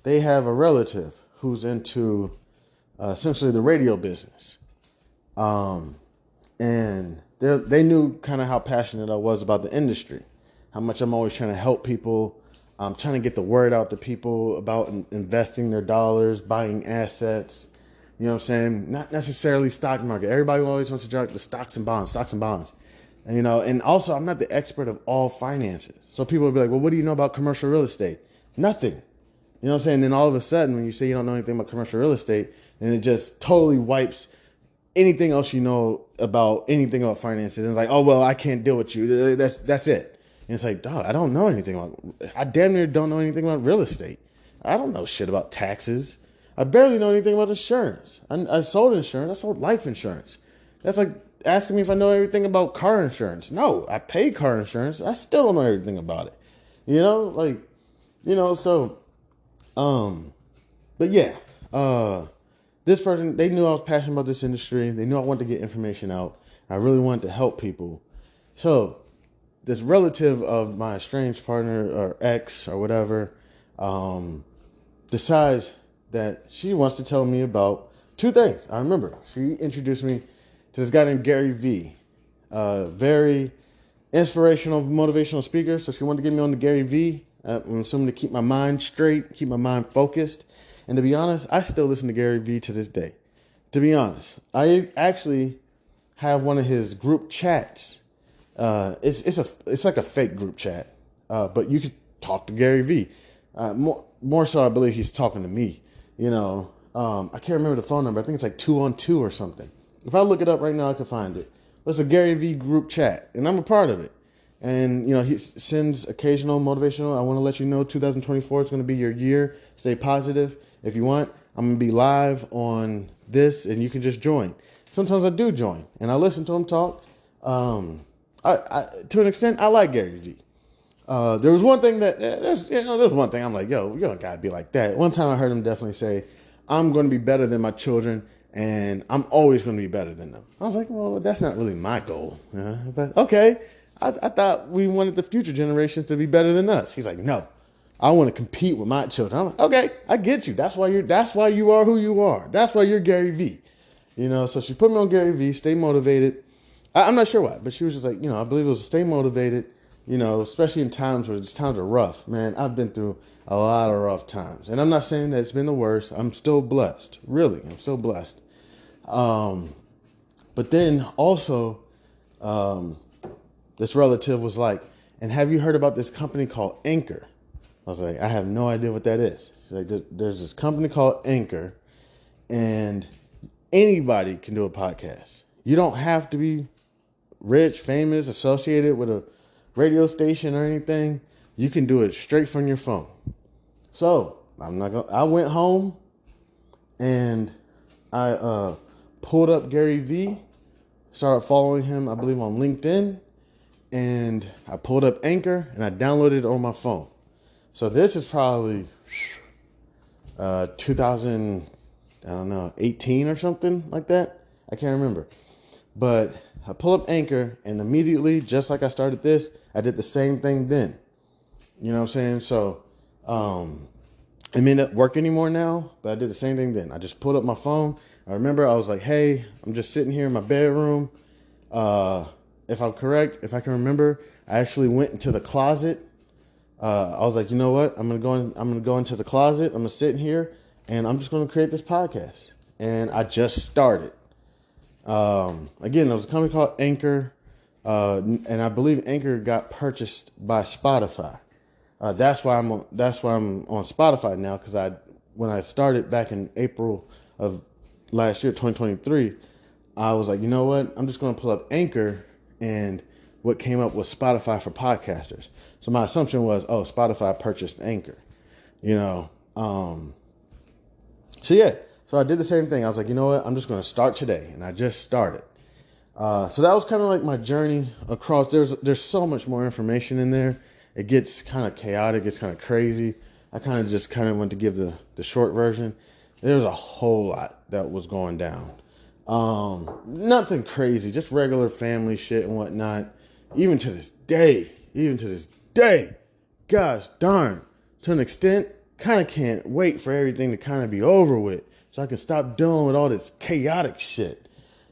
Speaker 1: they have a relative who's into essentially the radio business. And they knew kind of how passionate I was about the industry, how much I'm always trying to help people. I'm trying to get the word out to people about investing their dollars, buying assets. You know what I'm saying? Not necessarily stock market. Everybody always wants to talk the stocks and bonds. And, and also I'm not the expert of all finances. So people will be like, well, what do you know about commercial real estate? Nothing. You know what I'm saying? And then all of a sudden, when you say you don't know anything about commercial real estate, then it just totally wipes anything else you know about anything about finances. And it's like, oh, well, I can't deal with you. That's it. And it's like, dog, I don't know anything about, I damn near don't know anything about real estate. I don't know shit about taxes. I barely know anything about insurance. I sold insurance. I sold life insurance. That's like asking me if I know everything about car insurance. No, I pay car insurance. I still don't know everything about it. But yeah, this person, they knew I was passionate about this industry. They knew I wanted to get information out. I really wanted to help people. So this relative of my estranged partner or ex or whatever, decides that she wants to tell me about two things. I remember she introduced me to this guy named Gary V, very inspirational, motivational speaker. So she wanted to get me on the Gary V. I'm assuming to keep my mind straight, keep my mind focused. And to be honest, I still listen to Gary V to this day. To be honest, I actually have one of his group chats. It's like a fake group chat, but you could talk to Gary V. More so, I believe he's talking to me. I can't remember the phone number. I think it's like 212 or something. If I look it up right now, I can find it. But it's a Gary V group chat, and I'm a part of it. And, he sends occasional motivational. I want to let you know 2024 is going to be your year. Stay positive. If you want, I'm going to be live on this, and you can just join. Sometimes I do join, and I listen to him talk. To an extent, I like Gary V. There was one thing there's one thing I'm like, yo, you don't got to be like that. One time I heard him definitely say, I'm going to be better than my children, and I'm always going to be better than them. I was like, well, that's not really my goal. But okay. I thought we wanted the future generations to be better than us. He's like, no, I want to compete with my children. I'm like, okay, I get you. That's why you are who you are. That's why you're Gary V. So she put me on Gary V, stay motivated. I'm not sure why, but she was just like, I believe it was stay motivated, especially in times where times are rough. Man, I've been through a lot of rough times. And I'm not saying that it's been the worst. I'm still blessed. Really, I'm still blessed. But then also, this relative was like, and have you heard about this company called Anchor? I was like, I have no idea what that is. She's like, there's this company called Anchor, and anybody can do a podcast. You don't have to be rich, famous, associated with a radio station or anything. You can do it straight from your phone. So I went home and I pulled up Gary V, started following him, I believe on LinkedIn, and I pulled up Anchor and I downloaded it on my phone. So this is probably 2018 or something like that. I can't remember. But I pull up Anchor and immediately, just like I started this, I did the same thing then. You know what I'm saying? So it may not work anymore now, but I did the same thing then. I just pulled up my phone. I remember I was like, hey, I'm just sitting here in my bedroom. If I'm correct, if I can remember, I actually went into the closet. I was like, you know what? I'm gonna go into the closet. I'm gonna sit in here and I'm just gonna create this podcast. And I just started. Again, there was a company called Anchor, and I believe Anchor got purchased by Spotify. That's why I'm on Spotify now, because when I started back in April of last year, 2023, I was like, you know what? I'm just going to pull up Anchor, and what came up was Spotify for podcasters. So my assumption was, Spotify purchased Anchor, So I did the same thing. I was like, you know what? I'm just going to start today, and I just started. So that was kind of like my journey across. There's so much more information in there. It gets kind of chaotic. It's kind of crazy. I kind of went to give the short version. There's a whole lot that was going down. Nothing crazy, just regular family shit and whatnot. Even to this day, gosh darn, to an extent, kind of can't wait for everything to kind of be over with so I can stop dealing with all this chaotic shit.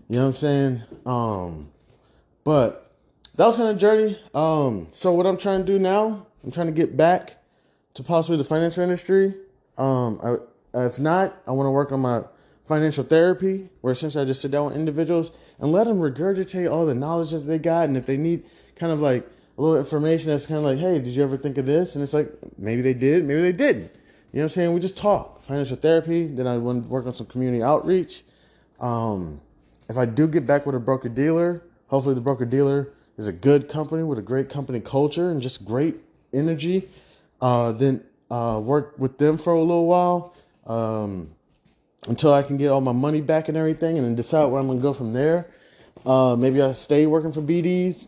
Speaker 1: You know what I'm saying? But that was kind of journey. So what I'm trying to do now, I'm trying to get back to possibly the financial industry. If not, I want to work on my financial therapy, where essentially I just sit down with individuals and let them regurgitate all the knowledge that they got. And if they need kind of like a little information that's kind of like, hey, did you ever think of this? And it's like, maybe they did, maybe they didn't. You know what I'm saying? We just talk financial therapy. Then I want to work on some community outreach. If I do get back with a broker dealer, hopefully the broker dealer is a good company with a great company culture and just great energy. Then work with them for a little while until I can get all my money back and everything, and then decide where I'm going to go from there. Maybe I stay working for BDs.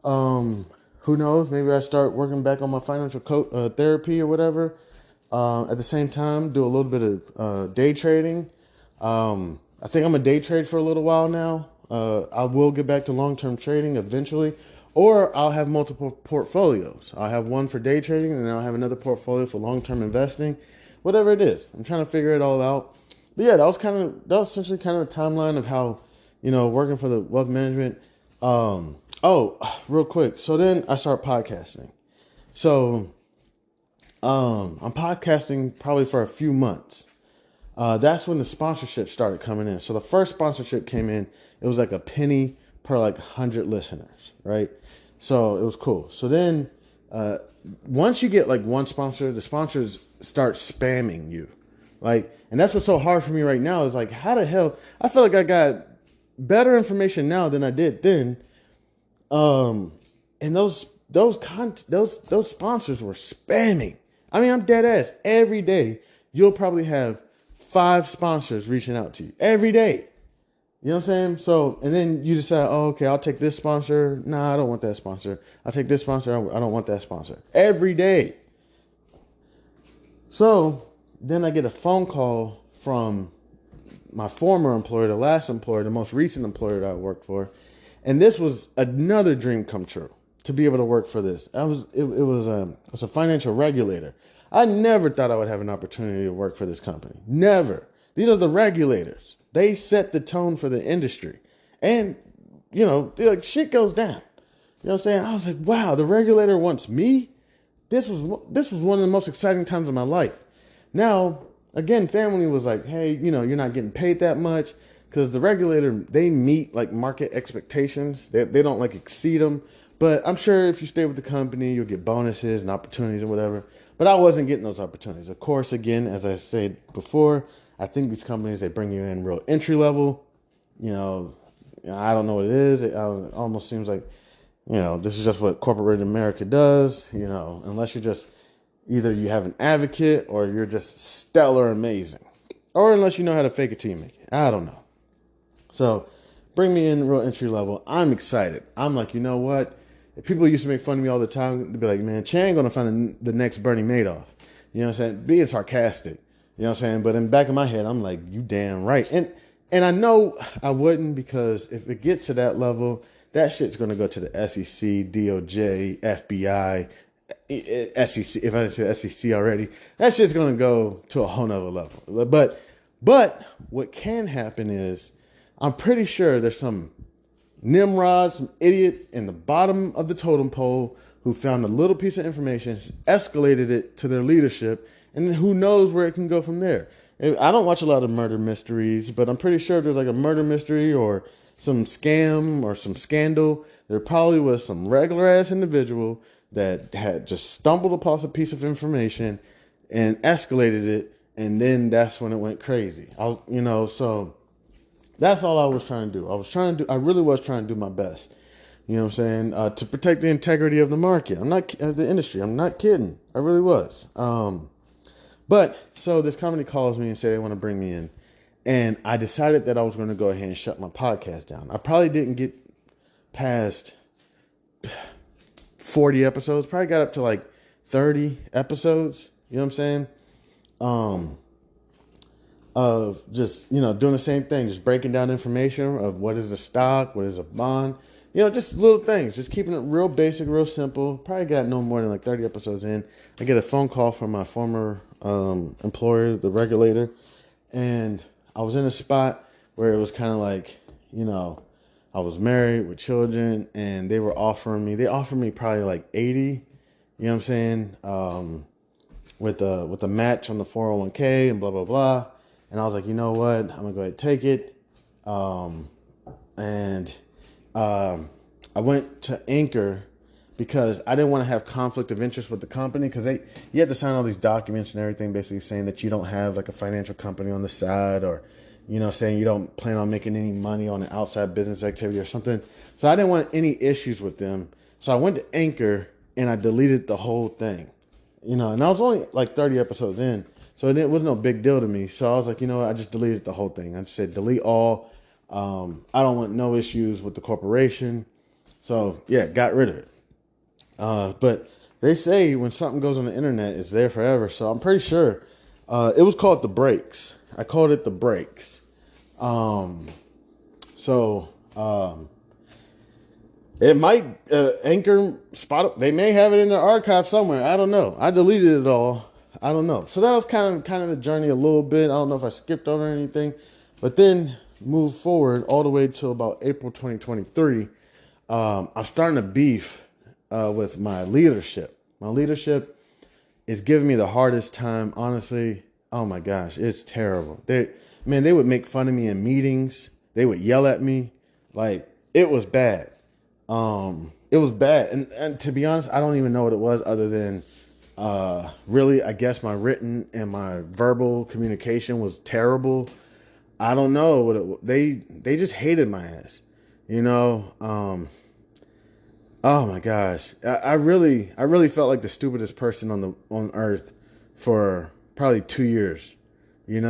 Speaker 1: Who knows? Maybe I start working back on my financial therapy or whatever. At the same time, do a little bit of day trading. I think I'm a day trade for a little while now. I will get back to long-term trading eventually, or I'll have multiple portfolios. I'll have one for day trading, and then I'll have another portfolio for long-term investing, whatever it is. I'm trying to figure it all out. But yeah, that was essentially kind of the timeline of how, working for the wealth management. Real quick. So then I start podcasting. So, I'm podcasting probably for a few months. That's when the sponsorship started coming in. So the first sponsorship came in, it was like a penny per 100 listeners, right? So it was cool. So then, once you get one sponsor, the sponsors start spamming you. And that's what's so hard for me right now is how the hell, I feel like I got better information now than I did then. And those sponsors were spamming. I mean, I'm dead ass. Every day, you'll probably have 5 sponsors reaching out to you every day. You know what I'm saying? So, and then you decide, okay, I'll take this sponsor. Nah, I don't want that sponsor. I'll take this sponsor. I don't want that sponsor. Every day. So then I get a phone call from my former employer, the last employer, the most recent employer that I worked for. And this was another dream come true, to be able to work for this. It was a financial regulator. I never thought I would have an opportunity to work for this company. Never. These are the regulators. They set the tone for the industry. And, like shit goes down. You know what I'm saying? I was like, wow, the regulator wants me? This was one of the most exciting times of my life. Now, again, family was like, hey, you're not getting paid that much because the regulator, they meet like market expectations. They don't like exceed them. But I'm sure if you stay with the company, you'll get bonuses and opportunities or whatever. But I wasn't getting those opportunities. Of course, again, as I said before, I think these companies, they bring you in real entry level. I don't know what it is. It almost seems like, this is just what corporate America does, unless you're just either you have an advocate or you're just stellar amazing. Or unless you know how to fake it till you make it. I don't know. So bring me in real entry level. I'm excited. I'm like, you know what? If people used to make fun of me all the time, they'd be like, man, Chan going to find the next Bernie Madoff. You know what I'm saying? Being sarcastic. You know what I'm saying? But in the back of my head, I'm like, you damn right. And I know I wouldn't, because if it gets to that level, that shit's going to go to the SEC, DOJ, FBI, SEC. If I didn't say SEC already, that shit's going to go to a whole nother level. But what can happen is, I'm pretty sure there's some Nimrod, some idiot in the bottom of the totem pole who found a little piece of information, escalated it to their leadership, and who knows where it can go from there. I don't watch a lot of murder mysteries, but I'm pretty sure if there's like a murder mystery or some scam or some scandal, there probably was some regular ass individual that had just stumbled upon a piece of information and escalated it, and then that's when it went crazy. So that's all I was trying to do. I really was trying to do my best. You know what I'm saying? To protect the integrity of the market. I'm not the industry. I'm not kidding. I really was. But so this company calls me and say they want to bring me in, and I decided that I was going to go ahead and shut my podcast down. I probably didn't get past 40 episodes. Probably got up to like 30 episodes. You know what I'm saying? Of just, doing the same thing, just breaking down information of what is a stock, what is a bond, just little things, just keeping it real basic, real simple. Probably got no more than like 30 episodes in. I get a phone call from my former employer, the regulator, and I was in a spot where it was kind of like, I was married with children, and they offered me probably like 80, you know what I'm saying? With a match on the 401k and blah, blah, blah. And I was like, you know what? I'm going to go ahead and take it. I went to Anchor because I didn't want to have conflict of interest with the company, because you had to sign all these documents and everything basically saying that you don't have like a financial company on the side, or, saying you don't plan on making any money on an outside business activity or something. So I didn't want any issues with them. So I went to Anchor and I deleted the whole thing, and I was only like 30 episodes in. So it was no big deal to me. So I was like, I just deleted the whole thing. I just said, delete all. I don't want no issues with the corporation. So yeah, got rid of it. But they say when something goes on the internet, it's there forever. So I'm pretty sure it was called The Breaks. I called it The Breaks. It might Anchor spot. They may have it in their archive somewhere. I don't know. I deleted it all. I don't know. So that was kind of the journey a little bit. I don't know if I skipped over anything, but then moved forward all the way to about April 2023. I'm starting to beef with my leadership. My leadership is giving me the hardest time. Honestly, oh my gosh, it's terrible. They would make fun of me in meetings. They would yell at me. Like, it was bad. It was bad. And to be honest, I don't even know what it was, other than really, I guess my written and my verbal communication was terrible. I don't know what they just hated my ass, oh my gosh. I really felt like the stupidest person on earth for probably 2 years. It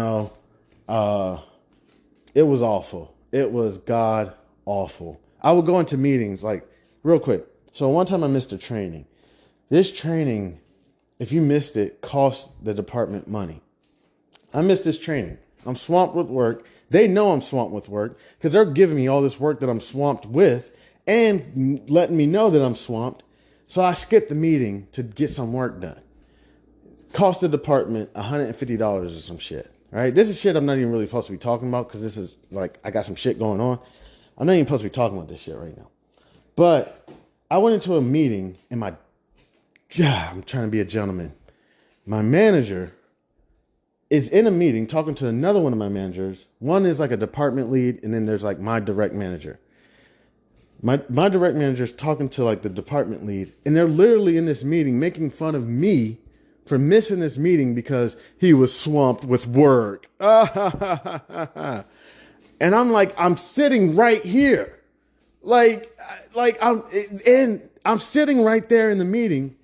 Speaker 1: was awful. It was god awful. I would go into meetings, like, real quick. So one time I missed a training. This training, if you missed it, cost the department money. I missed this training. I'm swamped with work. They know I'm swamped with work because they're giving me all this work that I'm swamped with and letting me know that I'm swamped. So I skipped the meeting to get some work done. Cost the department $150 or some shit. Right? This is shit I'm not even really supposed to be talking about because this is like I got some shit going on. I'm not even supposed to be talking about this shit right now. But I went into a meeting and I'm trying to be a gentleman. My manager is in a meeting talking to another one of my managers. One is like a department lead, and then there's like my direct manager. My direct manager is talking to like the department lead, and they're literally in this meeting making fun of me for missing this meeting because he was swamped with work. And I'm like, I'm sitting right here. I'm sitting right there in the meeting.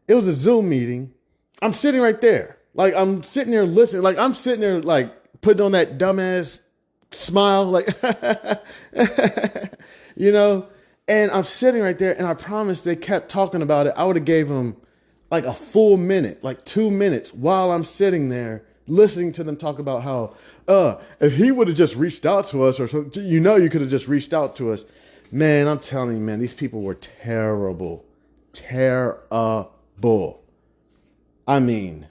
Speaker 1: It was a Zoom meeting. I'm sitting right there. Like I'm sitting there listening. Like I'm sitting there like putting on that dumbass smile, like you know. And I'm sitting right there, and I promised they kept talking about it. I would have gave them like a full minute, like 2 minutes, while I'm sitting there listening to them talk about how if he would have just reached out to us or something, you could have just reached out to us. Man, I'm telling you, man, these people were terrible. Terrible. I mean,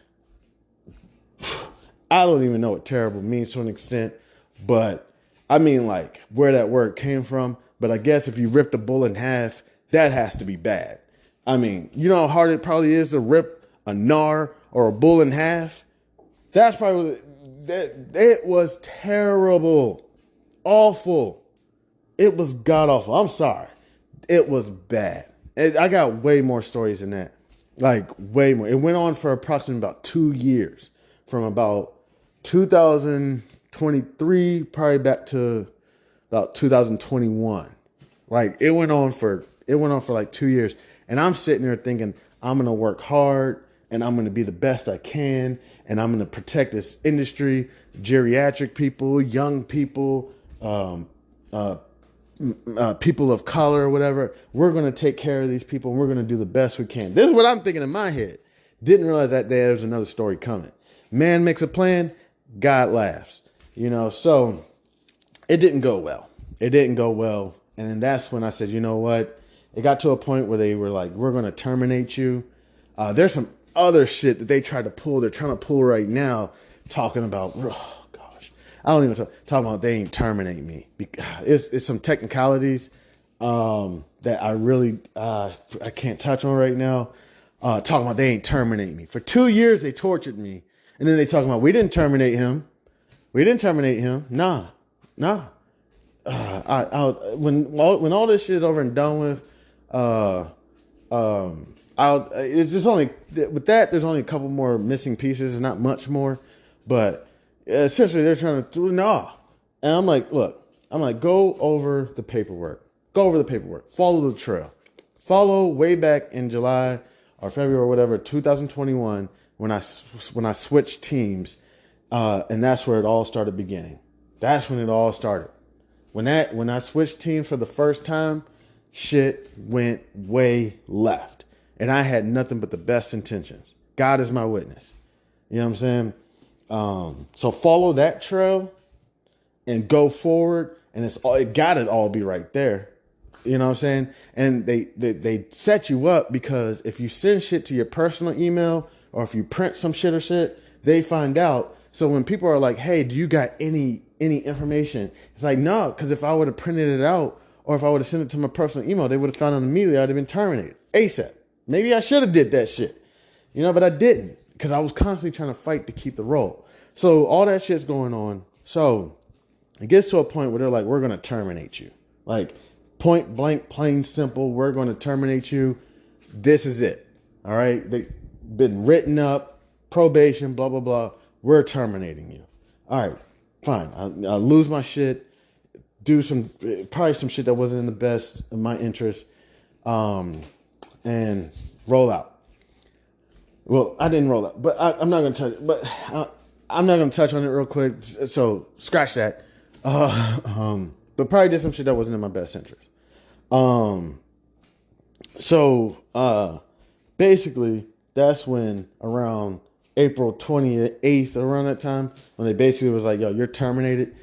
Speaker 1: I don't even know what terrible means to an extent, but I mean like where that word came from. But I guess if you rip the bull in half, that has to be bad. I mean, you know how hard it probably is to rip a gnar or a bull in half? That's probably, it was terrible. Awful. It was god awful. I'm sorry. It was bad. I got way more stories than that. Like way more. It went on for approximately about 2 years, from about 2023 probably back to about 2021. Like it went on for like 2 years, and I'm sitting there thinking I'm gonna work hard and I'm gonna be the best I can, and I'm gonna protect this industry, geriatric people, young people, people of color or whatever. We're going to take care of these people, and we're going to do the best we can. This is what I'm thinking in my head. Didn't realize that day there was another story coming. Man makes a plan, God laughs. So it didn't go well. And then that's when I said, you know what? It got to a point where they were like, we're going to terminate you. There's some other shit that they tried to pull. They're trying to pull right now, talking about, I don't even talk about they ain't terminate me. It's some technicalities that I really I can't touch on right now. Talking about they ain't terminate me. For 2 years they tortured me, and then they talking about we didn't terminate him. Nah. When all this shit is over and done with, it's just only with that. There's only a couple more missing pieces, not much more, but. Essentially, they're trying to do no. And I'm like, look, go over the paperwork. Follow the trail. Follow way back in July or February or whatever, 2021, when I switched teams. And that's where it all started beginning. That's when it all started. When I switched teams for the first time, shit went way left. And I had nothing but the best intentions. God is my witness. You know what I'm saying? So follow that trail and go forward, and it got to all be right there. You know what I'm saying? And they set you up because if you send shit to your personal email or if you print some shit or shit, they find out. So when people are like, "Hey, do you got any information?" It's like, no, because if I would have printed it out or if I would have sent it to my personal email, they would have found out immediately. I'd have been terminated ASAP. Maybe I should have did that shit, but I didn't. Because I was constantly trying to fight to keep the role. So all that shit's going on. So it gets to a point where they're like, we're going to terminate you. Like point blank, plain simple. We're going to terminate you. This is it. All right. They've been written up, probation, blah, blah, blah. We're terminating you. All right, fine. I'll lose my shit. Do probably some shit that wasn't in the best of my interest. And roll out. Well, I didn't roll up, but I'm not going to touch. But I'm not going to touch on it real quick. So scratch that. But probably did some shit that wasn't in my best interest. Basically, that's when around April 28th, around that time, when they basically was like, "Yo, you're terminated."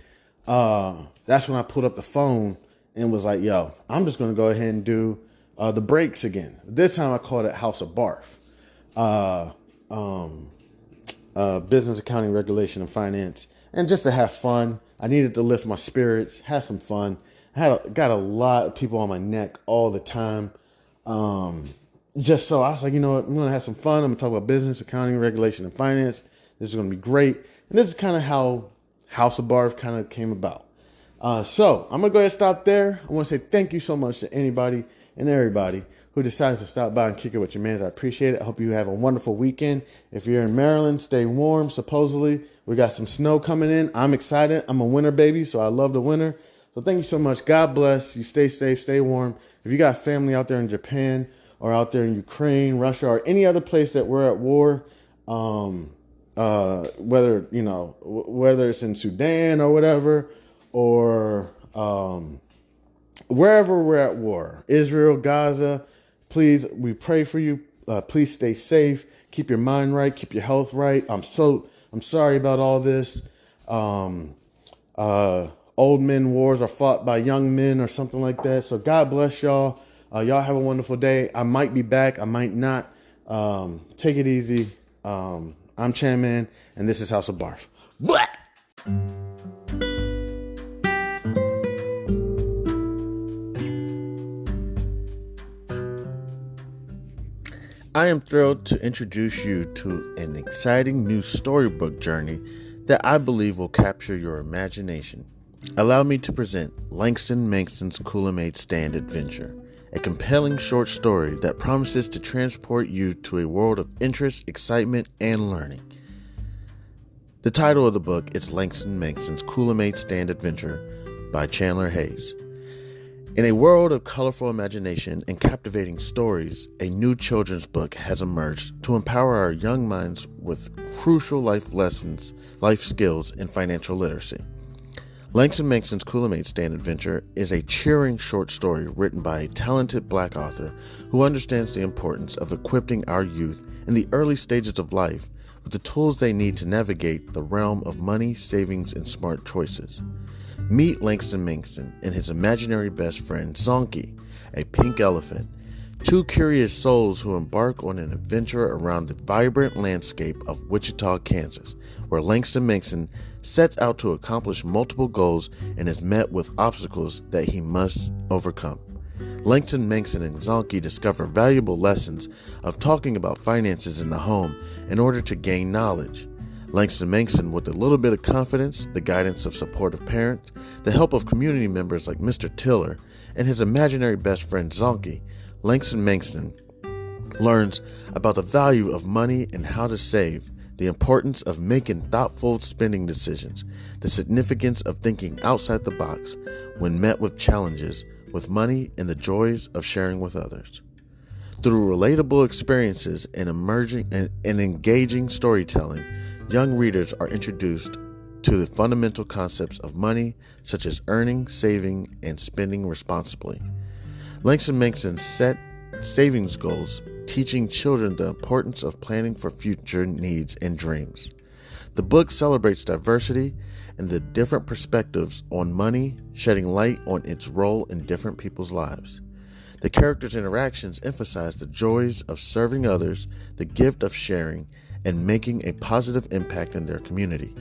Speaker 1: That's when I pulled up the phone and was like, "Yo, I'm just going to go ahead and do the breaks again." This time I called it House of B.A.R.F. business, accounting, regulation, and finance, and just to have fun. I needed to lift my spirits, have some fun. Got a lot of people on my neck all the time. Just so I was like, you know what, I'm gonna have some fun. I'm gonna talk about business, accounting, regulation, and finance. This is gonna be great. And this is kind of how House of B.A.R.F kind of came about. So I'm gonna go ahead and stop there. I want to say thank you so much to anybody and everybody who decides to stop by and kick it with your mans. I appreciate it. I hope you have a wonderful weekend. If you're in Maryland, stay warm. Supposedly we got some snow coming in. I'm excited. I'm a winter baby, so I love the winter. So thank you so much. God bless you. Stay safe, stay warm. If you got family out there in Japan or out there in Ukraine, Russia, or any other place that we're at war, whether it's in Sudan or whatever, or wherever we're at war, Israel, Gaza, please, we pray for you. Please stay safe. Keep your mind right. Keep your health right. I'm sorry about all this. Old men wars are fought by young men or something like that. So God bless y'all. Y'all have a wonderful day. I might be back. I might not. Take it easy. I'm Chanman, and this is House of B.A.R.F. Blah! I am thrilled to introduce you to an exciting new storybook journey that I believe will capture your imagination. Allow me to present Langston Manxon's Coolamade Stand Adventure, a compelling short story that promises to transport you to a world of interest, excitement, and learning. The title of the book is Langston Manxon's Coolamade Stand Adventure by Chandler Hayes. In a world of colorful imagination and captivating stories, a new children's book has emerged to empower our young minds with crucial life lessons, life skills, and financial literacy. Langston Manxon's Coolamade Stand Adventure is a cheering short story written by a talented Black author who understands the importance of equipping our youth in the early stages of life with the tools they need to navigate the realm of money, savings, and smart choices. Meet Langston Manxon and his imaginary best friend, Zonky, a pink elephant, two curious souls who embark on an adventure around the vibrant landscape of Wichita, Kansas, where Langston Manxon sets out to accomplish multiple goals and is met with obstacles that he must overcome. Langston Manxon and Zonky discover valuable lessons of talking about finances in the home in order to gain knowledge. Langston Manxon, with a little bit of confidence, the guidance of supportive parents, the help of community members like Mr. Tiller, and his imaginary best friend Zonky, Langston Manxon learns about the value of money and how to save, the importance of making thoughtful spending decisions, the significance of thinking outside the box when met with challenges with money, and the joys of sharing with others. Through relatable experiences and engaging storytelling, young readers are introduced to the fundamental concepts of money, such as earning, saving, and spending responsibly. Langston Manxon set savings goals, teaching children the importance of planning for future needs and dreams. The book celebrates diversity and the different perspectives on money, shedding light on its role in different people's lives. The characters' interactions emphasize the joys of serving others, the gift of sharing, and making a positive impact in their community.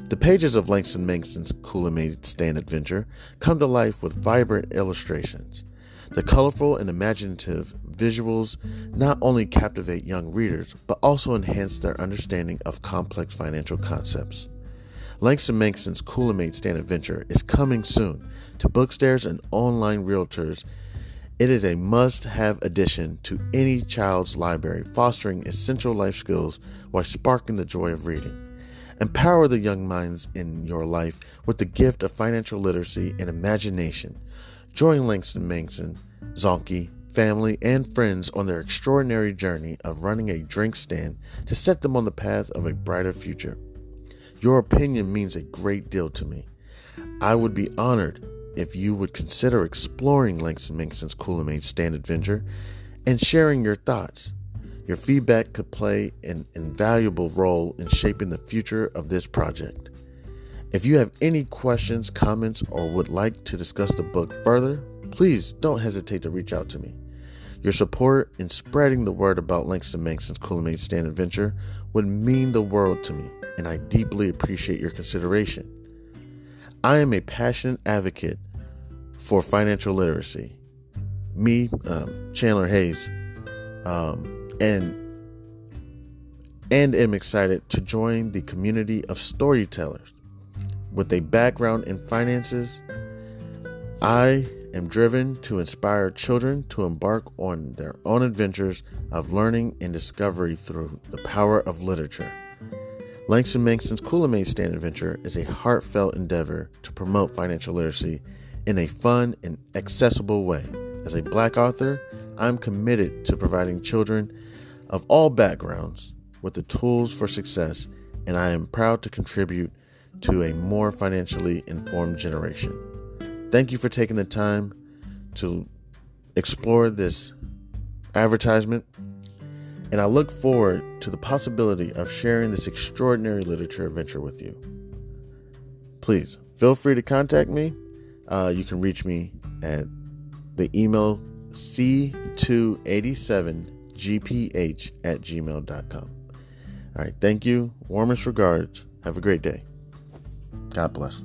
Speaker 1: The pages of Langston Manxon's Coolamade Stand Adventure come to life with vibrant illustrations. The colorful and imaginative visuals not only captivate young readers, but also enhance their understanding of complex financial concepts. Langston Manxon's Coolamade Stand Adventure is coming soon to bookstores and online realtors. It is a must-have addition to any child's library, fostering essential life skills while sparking the joy of reading. Empower the young minds in your life with the gift of financial literacy and imagination. Join Langston Manxon, Zonky, family, and friends on their extraordinary journey of running a drink stand to set them on the path of a brighter future. Your opinion means a great deal to me. I would be honored if you would consider exploring Langston Manxon's Coolamade Stand Adventure and sharing your thoughts. Your feedback could play an invaluable role in shaping the future of this project. If you have any questions, comments, or would like to discuss the book further, please don't hesitate to reach out to me. Your support in spreading the word about Langston Manxon's Cool-Made Stand adventure would mean the world to me, and I deeply appreciate your consideration. I am a passionate advocate for financial literacy. Me, Chandler Hayes, and am excited to join the community of storytellers with a background in finances. I am driven to inspire children to embark on their own adventures of learning and discovery through the power of literature. Langston Manxon's Cool-Made Stand adventure is a heartfelt endeavor to promote financial literacy in a fun and accessible way. As a Black author, I'm committed to providing children of all backgrounds with the tools for success, and I am proud to contribute to a more financially informed generation. Thank you for taking the time to explore this advertisement, and I look forward to the possibility of sharing this extraordinary literature adventure with you. Please feel free to contact me. You can reach me at the email c287gph@gmail.com. All right, thank you. Warmest regards. Have a great day. God bless.